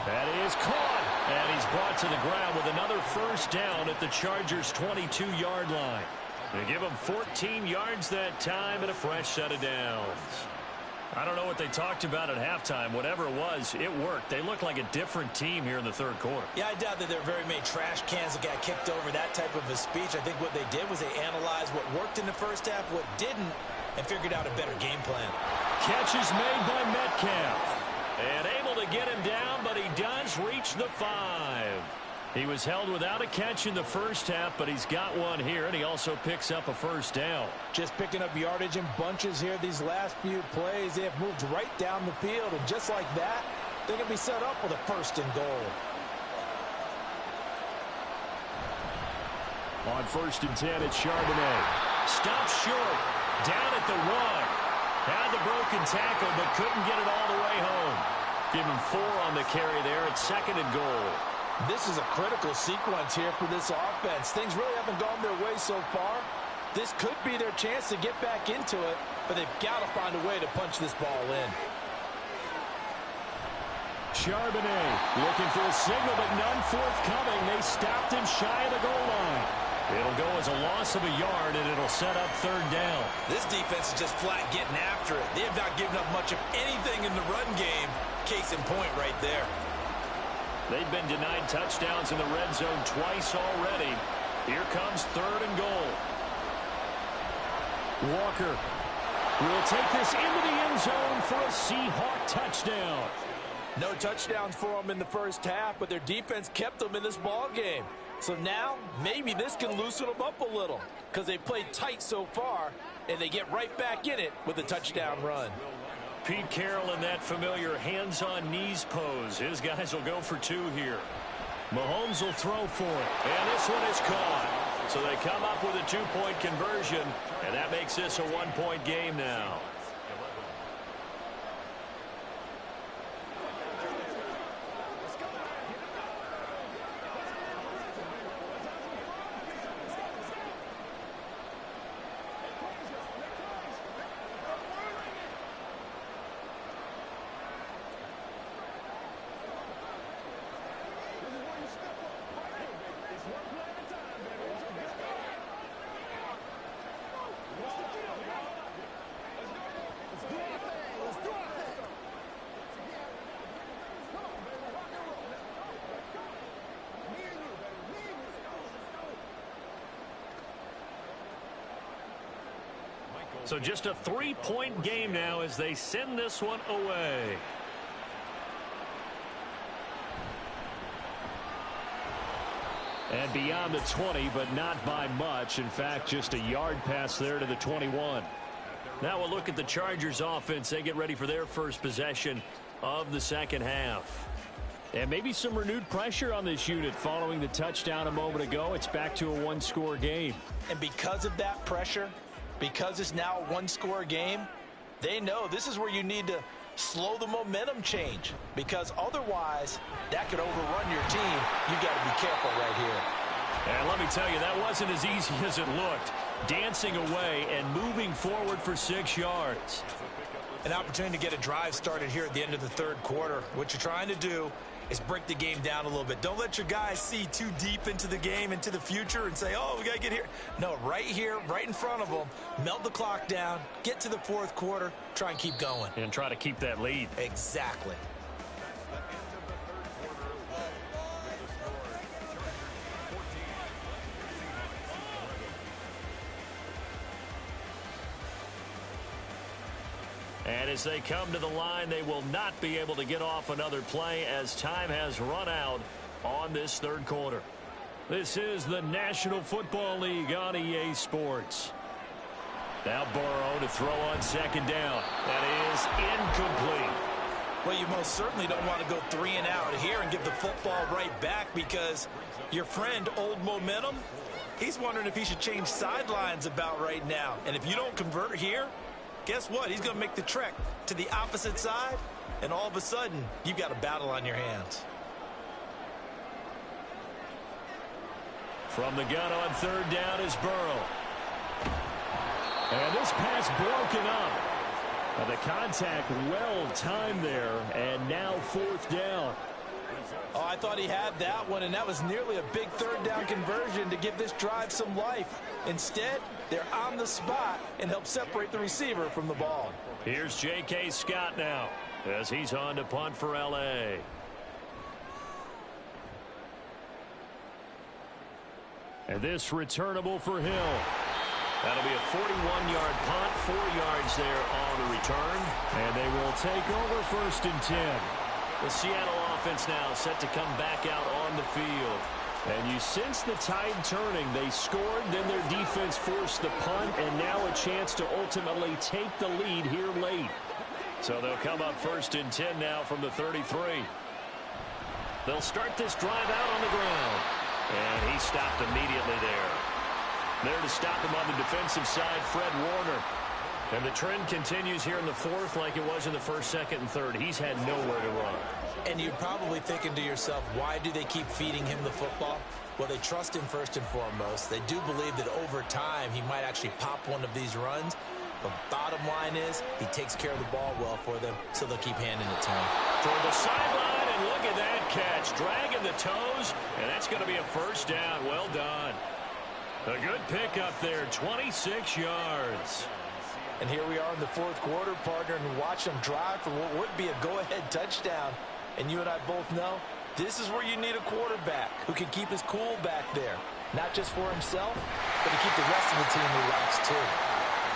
That is caught. And he's brought to the ground with another 1st down at the Chargers' 22-yard line. They give him 14 yards that time and a fresh set of downs. I don't know what they talked about at halftime. Whatever it was, it worked. They looked like a different team here in the third quarter. Yeah, I doubt that there are very many trash cans that got kicked over, that type of a speech. I think what they did was they analyzed what worked in the first half, what didn't, and figured out a better game plan. Catch is made by Metcalf. And able to get him down, but he does reach the 5. He was held without a catch in the first half, but he's got one here, and he also picks up a first down. Just picking up yardage in bunches here these last few plays. They have moved right down the field, and just like that, they're going to be set up with a first and goal. On 1st and 10, it's Charbonnet. Stopped short. Down at the 1. Had the broken tackle, but couldn't get it all the way home. Give him 4 on the carry there at 2nd and goal. This is a critical sequence here for this offense. Things really haven't gone their way so far. This could be their chance to get back into it, but they've got to find a way to punch this ball in. Charbonnet looking for a signal, but none forthcoming. They stopped him shy of the goal line. It'll go as a loss of a yard, and it'll set up 3rd down. This defense is just flat getting after it. They have not given up much of anything in the run game. Case in point right there. They've been denied touchdowns in the red zone twice already. Here comes 3rd and goal. Walker will take this into the end zone for a Seahawk touchdown. No touchdowns for them in the first half, but their defense kept them in this ball game. So now, maybe this can loosen them up a little because they played tight so far, and they get right back in it with a touchdown run. Pete Carroll in that familiar hands-on-knees pose. His guys will go for 2 here. Mahomes will throw for it, and this one is caught. So they come up with a 2-point conversion, and that makes this a 1-point game now. So just a 3-point game now as they send this one away. And beyond the 20, but not by much. In fact, just a yard pass there to the 21. Now we'll look at the Chargers offense. They get ready for their first possession of the second half. And maybe some renewed pressure on this unit following the touchdown a moment ago. It's back to a 1-score game. And because of that pressure, because it's now a 1-score game, they know this is where you need to slow the momentum change, because otherwise that could overrun your team. You got to be careful right here. And let me tell you, that wasn't as easy as it looked. Dancing away and moving forward for 6 yards. An opportunity to get a drive started here at the end of the third quarter. What you're trying to do is break the game down a little bit. Don't let your guys see too deep into the game, into the future, and say, oh, we got to get here. No, right here, right in front of them, melt the clock down, get to the fourth quarter, try and keep going. And try to keep that lead. Exactly. And as they come to the line, they will not be able to get off another play as time has run out on this third quarter. This is the National Football League on EA Sports. Now Burrow to throw on second down. That is incomplete. Well, you most certainly don't want to go 3 and out here and give the football right back, because your friend, Old Momentum, he's wondering if he should change sidelines about right now. And if you don't convert here, guess what? He's going to make the trek to the opposite side, and all of a sudden, you've got a battle on your hands. From the gun on third down is Burrow. And this pass broken up. And the contact well timed there, and now fourth down. Oh, I thought he had that one, and that was nearly a big third down conversion. conversion to give this drive some life. Instead, they're on the spot and help separate the receiver from the ball. Here's J.K. Scott now as he's on to punt for L.A. And this returnable for Hill. That'll be a 41-yard punt, 4 yards there on the return. And they will take over 1st and 10. The Seattle offense now set to come back out on the field. And you sense the tide turning. They scored, then their defense forced the punt, and now a chance to ultimately take the lead here late. So they'll come up 1st and 10 now from the 33. They'll start this drive out on the ground. And he stopped immediately there. There to stop him on the defensive side, Fred Warner. And the trend continues here in the 4th like it was in the 1st, 2nd, and 3rd. He's had nowhere to run. And you're probably thinking to yourself, why do they keep feeding him the football? Well, they trust him first and foremost. They do believe that over time he might actually pop one of these runs. But bottom line is he takes care of the ball well for them, so they'll keep handing it to him. Toward the sideline, and look at that catch. Dragging the toes, and that's going to be a 1st down. Well done. A good pickup there, 26 yards. And here we are in the 4th quarter, partner, and watch them drive for what would be a go-ahead touchdown. And you and I both know this is where you need a quarterback who can keep his cool back there. Not just for himself, but to keep the rest of the team relaxed too.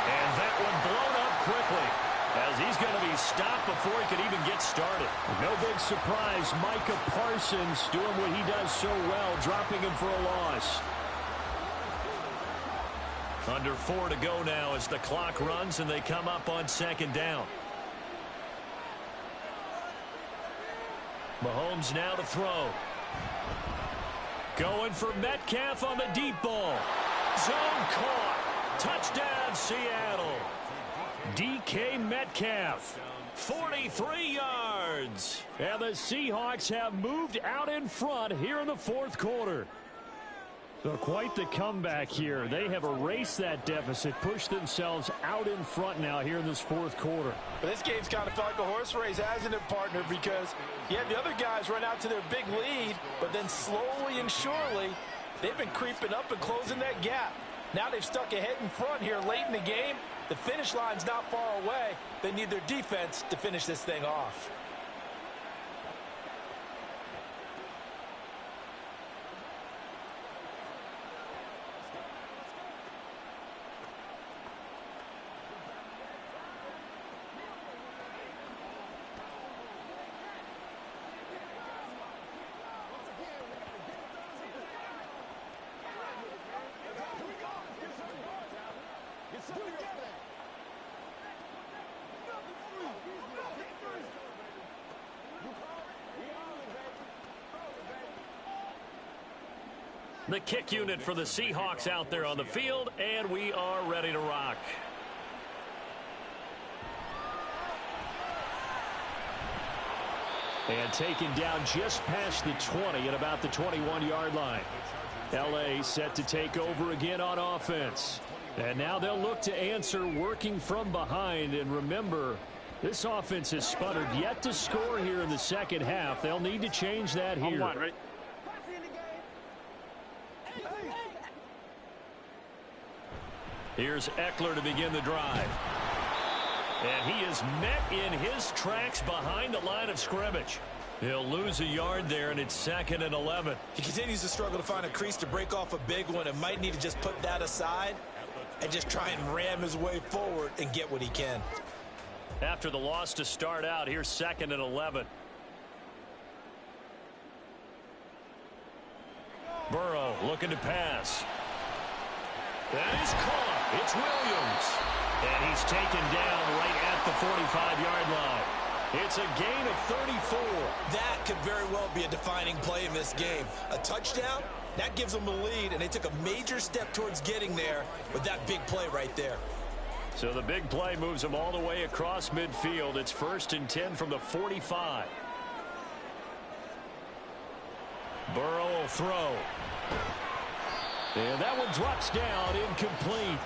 And that one blown up quickly as he's going to be stopped before he could even get started. No big surprise. Micah Parsons doing what he does so well, dropping him for a loss. Under 4 to go now as the clock runs and they come up on 2nd down. Mahomes now to throw. Going for Metcalf on the deep ball. Zone caught. Touchdown, Seattle. DK Metcalf, 43 yards. And the Seahawks have moved out in front here in the 4th quarter. So quite the comeback here. They have erased that deficit, pushed themselves out in front now here in this 4th quarter. But this game's kind of felt like a horse race, hasn't it, partner? Because you had the other guys run out to their big lead, but then slowly and surely, they've been creeping up and closing that gap. Now they've stuck ahead in front here late in the game. The finish line's not far away. They need their defense to finish this thing off. The kick unit for the Seahawks out there on the field, and we are ready to rock. And taken down just past the 20 at about the 21-yard line. L.A. set to take over again on offense. And now they'll look to answer working from behind. And remember, this offense has sputtered yet to score here in the 2nd half. They'll need to change that here. Right? Here's Eckler to begin the drive. And he is met in his tracks behind the line of scrimmage. He'll lose a yard there, and it's 2nd and 11. He continues to struggle to find a crease to break off a big one and might need to just put that aside and just try and ram his way forward and get what he can. After the loss to start out, here's 2nd and 11. Burrow looking to pass. And he's caught. It's Williams. And he's taken down right at the 45-yard line. It's a gain of 34. That could very well be a defining play in this game. A touchdown, that gives them the lead, and they took a major step towards getting there with that big play right there. So the big play moves them all the way across midfield. It's 1st and 10 from the 45. Burrow will throw. And that one drops down, incomplete.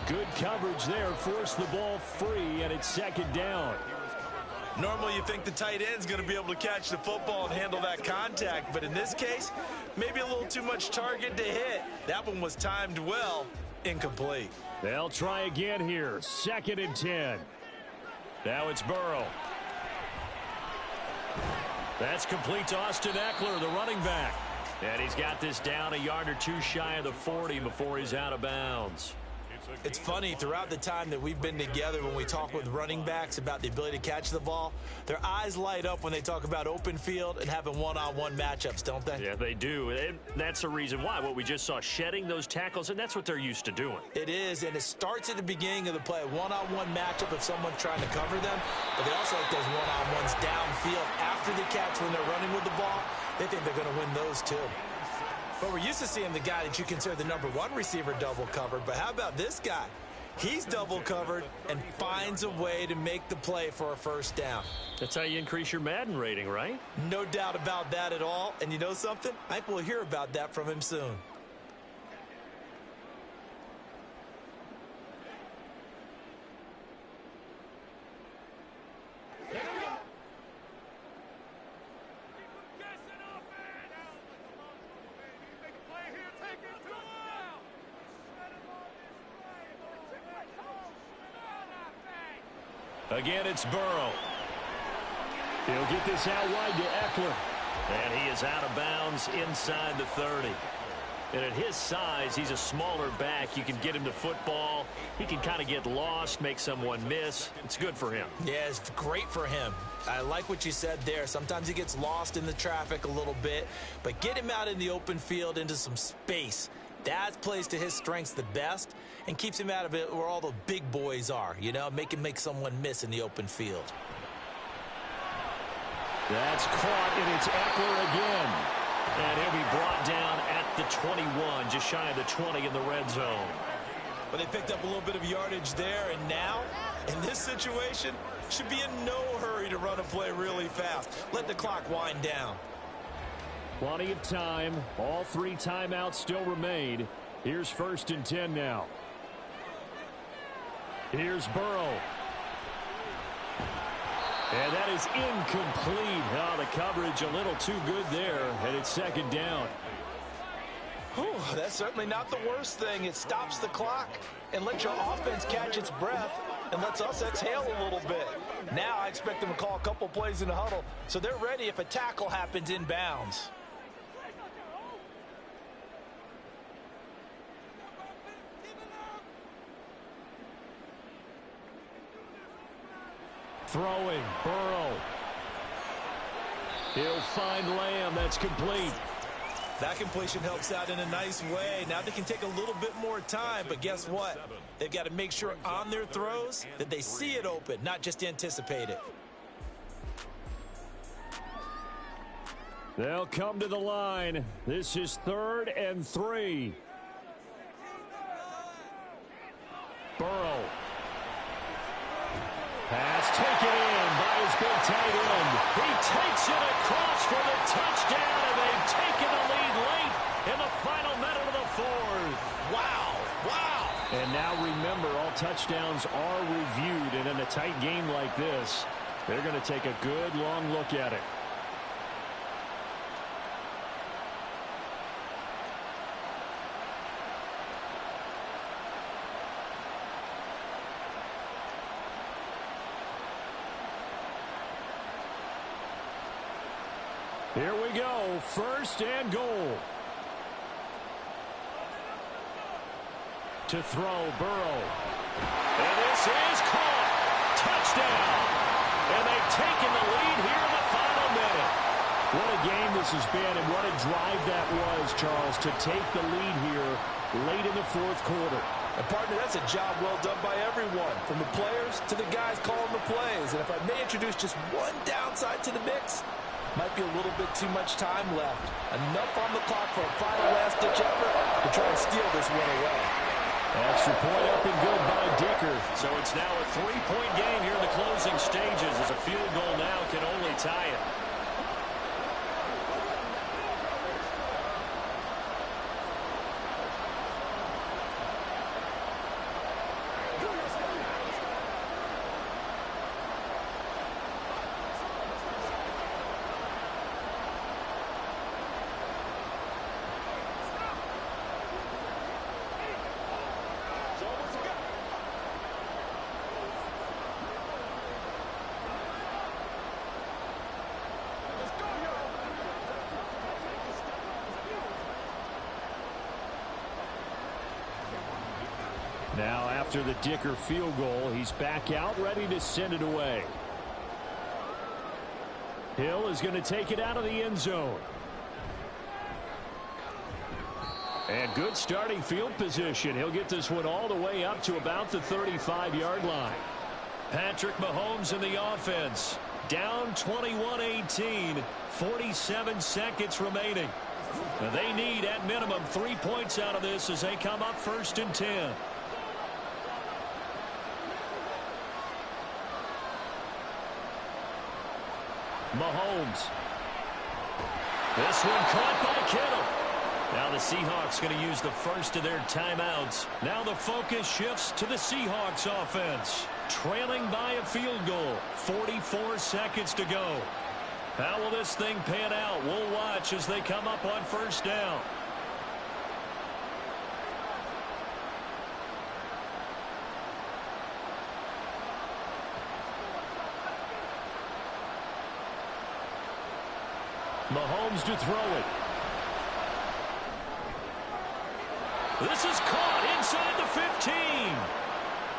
Good coverage there, forced the ball free, and it's 2nd down. Normally you think the tight end's going to be able to catch the football and handle that contact, but in this case, maybe a little too much target to hit. That one was timed well, incomplete. They'll try again here. 2nd and 10. Now it's Burrow. That's complete to Austin Eckler, the running back. And he's got this down a yard or two shy of the 40 before he's out of bounds. It's funny, throughout the time that we've been together, when we talk with running backs about the ability to catch the ball, their eyes light up when they talk about open field and having one-on-one matchups, don't they? Yeah, they do. And that's the reason why. What we just saw, shedding those tackles, and that's what they're used to doing. It is, and it starts at the beginning of the play. One-on-one matchup if someone's trying to cover them, but they also like those one-on-ones downfield after the catch when they're running with the ball. They think they're going to win those too. But we're used to seeing the guy that you consider the #1 receiver double covered. But how about this guy? He's double covered and finds a way to make the play for a first down. That's how you increase your Madden rating, right? No doubt about that at all. And you know something? I think we'll hear about that from him soon. Again, it's Burrow. He'll get this out wide to Eckler. And he is out of bounds inside the 30. And at his size, he's a smaller back. You can get him the football. He can kind of get lost, make someone miss. It's good for him. Yeah, it's great for him. I like what you said there. Sometimes he gets lost in the traffic a little bit. But get him out in the open field into some space. That plays to his strengths the best and keeps him out of it where all the big boys are, you know, make someone miss in the open field. That's caught, and it's Eckler again. And he'll be brought down at the 21, just shy of the 20 in the red zone. But they picked up a little bit of yardage there, and now, in this situation, should be in no hurry to run a play really fast. Let the clock wind down. Plenty of time. All 3 timeouts still remain. Here's 1st and 10 now. Here's Burrow. And that is incomplete. Oh, the coverage a little too good there, and it's 2nd down. Whew, that's certainly not the worst thing. It stops the clock and lets your offense catch its breath and lets us exhale a little bit. Now I expect them to call a couple plays in the huddle, so they're ready if a tackle happens inbounds. Throwing, Burrow. He'll find Lamb. That's complete. That completion helps out in a nice way. Now they can take a little bit more time, but guess what? They've got to make sure on their throws that they see it open, not just anticipate it. They'll come to the line. This is 3rd and 3. Burrow. Pass taken in by his big tight end. He takes it across for the touchdown, and they've taken the lead late in the final minute of the 4th. Wow, wow. And now remember, all touchdowns are reviewed, and in a tight game like this, they're going to take a good long look at it. Here we go, 1st and goal. To throw, Burrow. And this is caught. Touchdown. And they've taken the lead here in the final minute. What a game this has been, and what a drive that was, Charles, to take the lead here late in the 4th quarter. And partner, that's a job well done by everyone, from the players to the guys calling the plays. And if I may introduce just one downside to the mix, might be a little bit too much time left. Enough on the clock for a final last-ditch effort to try and steal this one away. Extra point up and good by Dicker. So it's now a 3-point game here in the closing stages, as a field goal now can only tie it. Now after the Dicker field goal, he's back out ready to send it away. Hill is going to take it out of the end zone. And good starting field position. He'll get this one all the way up to about the 35-yard line. Patrick Mahomes in the offense. Down 21-18. 47 seconds remaining. Now they need, at minimum, 3 points out of this as they come up 1st and 10. Mahomes. This one caught by Kittle. Now the Seahawks going to use the first of their timeouts. Now the focus shifts to the Seahawks offense. Trailing by a field goal. 44 seconds to go. How will this thing pan out? We'll watch as they come up on 1st down. Mahomes to throw it. This is caught inside the 15.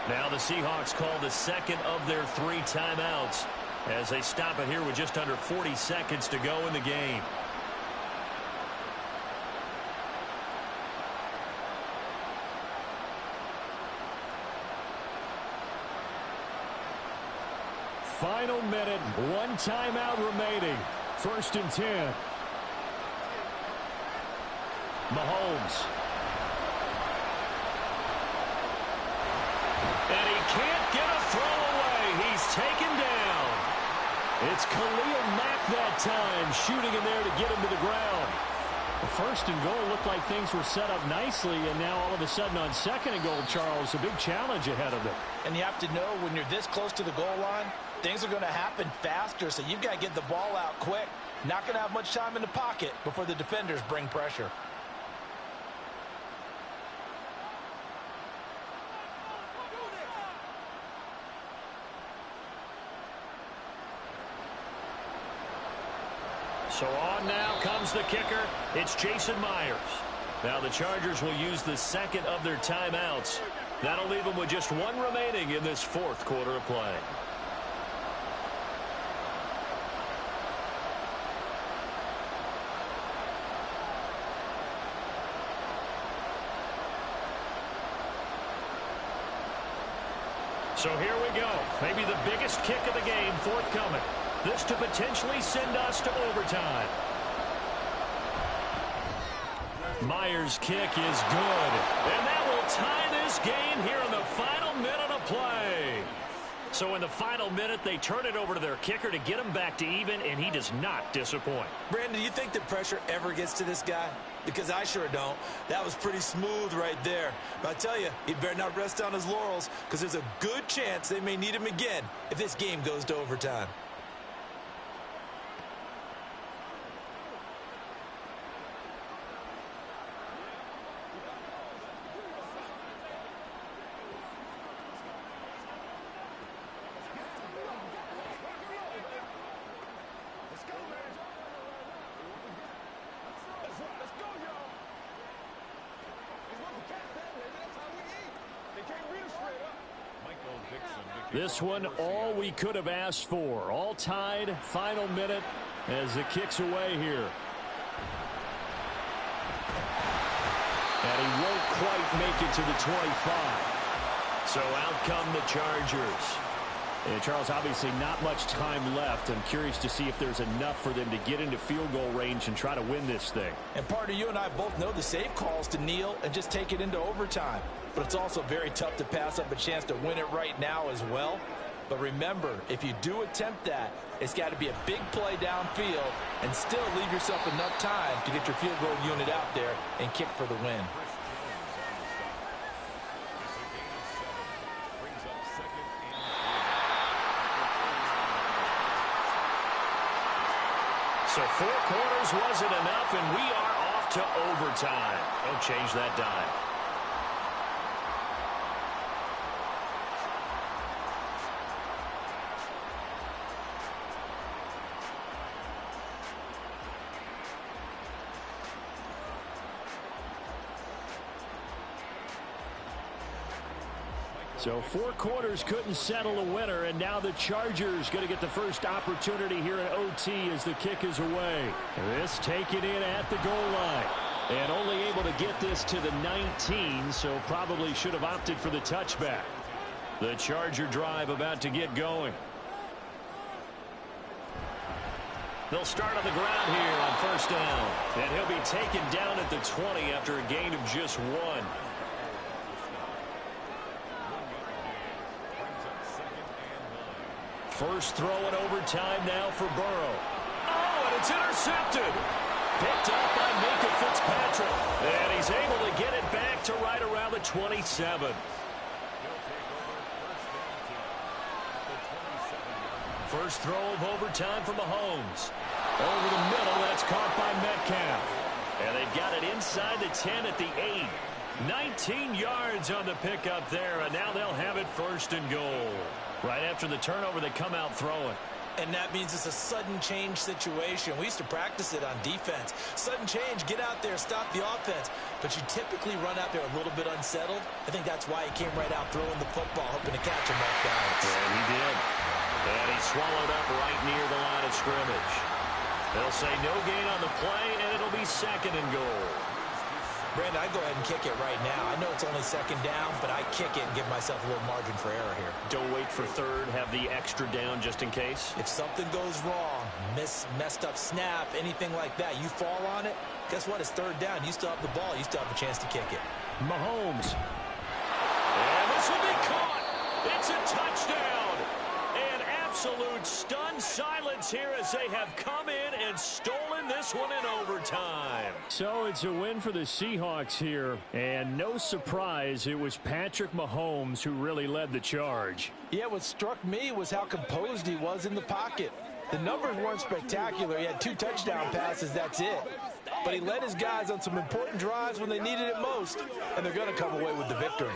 Now the Seahawks call the second of their 3 timeouts as they stop it here with just under 40 seconds to go in the game. Final minute, 1 timeout remaining. 1st and 10. Mahomes. And he can't get a throw away. He's taken down. It's Khalil Mack that time, shooting in there to get him to the ground. The 1st and goal looked like things were set up nicely, and now all of a sudden on 2nd and goal, Charles, a big challenge ahead of them. And you have to know when you're this close to the goal line, things are going to happen faster, so you've got to get the ball out quick. Not going to have much time in the pocket before the defenders bring pressure. So on now comes the kicker. It's Jason Myers. Now the Chargers will use the second of their timeouts. That'll leave them with just 1 remaining in this 4th quarter of play. So here we go. Maybe the biggest kick of the game forthcoming. This to potentially send us to overtime. Myers' kick is good. And that will tie this game here in the final minute of play. So in the final minute, they turn it over to their kicker to get him back to even, and he does not disappoint. Brandon, do you think the pressure ever gets to this guy? Because I sure don't. That was pretty smooth right there. But I tell you, he better not rest on his laurels, because there's a good chance they may need him again if this game goes to overtime. This one, all we could have asked for. All tied, final minute as it kicks away here. And he won't quite make it to the 25. So out come the Chargers. And Charles, obviously not much time left. I'm curious to see if there's enough for them to get into field goal range and try to win this thing. And partner, you and I both know the safe calls to kneel and just take it into overtime. But it's also very tough to pass up a chance to win it right now as well. But remember, if you do attempt that, it's got to be a big play downfield and still leave yourself enough time to get your field goal unit out there and kick for the win. So 4 quarters wasn't enough, and we are off to overtime. Don't change that dime. So 4 quarters couldn't settle a winner, and now the Chargers going to get the first opportunity here at OT as the kick is away. This taken in at the goal line. And only able to get this to the 19, so probably should have opted for the touchback. The Charger drive about to get going. They'll start on the ground here on first down. And he'll be taken down at the 20 after a gain of just 1. First throw in overtime now for Burrow. Oh, and it's intercepted. Picked up by Minka Fitzpatrick. And he's able to get it back to right around the 27. First throw of overtime for Mahomes. Over the middle, that's caught by Metcalf. And they've got it inside the 10 at the 8. 19 yards on the pickup there, and now they'll have it first and goal. Right after the turnover, they come out throwing. And that means it's a sudden change situation. We used to practice it on defense. Sudden change, get out there, stop the offense. But you typically run out there a little bit unsettled. I think that's why he came right out throwing the football, hoping to catch him off balance. And he did. And he swallowed up right near the line of scrimmage. They'll say no gain on the play, and it'll be second and goal. Brandon, I'd go ahead and kick it right now. I know it's only second down, but I kick it and give myself a little margin for error here. Don't wait for third. Have the extra down just in case. If something goes wrong, messed up snap, anything like that, you fall on it, guess what? It's third down. You still have the ball. You still have a chance to kick it. Mahomes. And this will be caught. It's a touchdown. An absolute stunned silence here as they have come in and stolen this one in overtime. So it's a win for the Seahawks here, and no surprise, it was Patrick Mahomes who really led the charge. Yeah, what struck me was how composed he was in the pocket. The numbers weren't spectacular. He had 2 touchdown passes, that's it. But he led his guys on some important drives when they needed it most, and they're going to come away with the victory.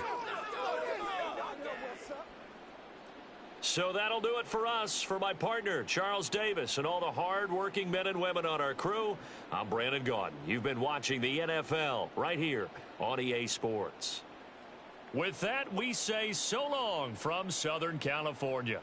So that'll do it for us. For my partner, Charles Davis, and all the hard-working men and women on our crew, I'm Brandon Gaudin. You've been watching the NFL right here on EA Sports. With that, we say so long from Southern California.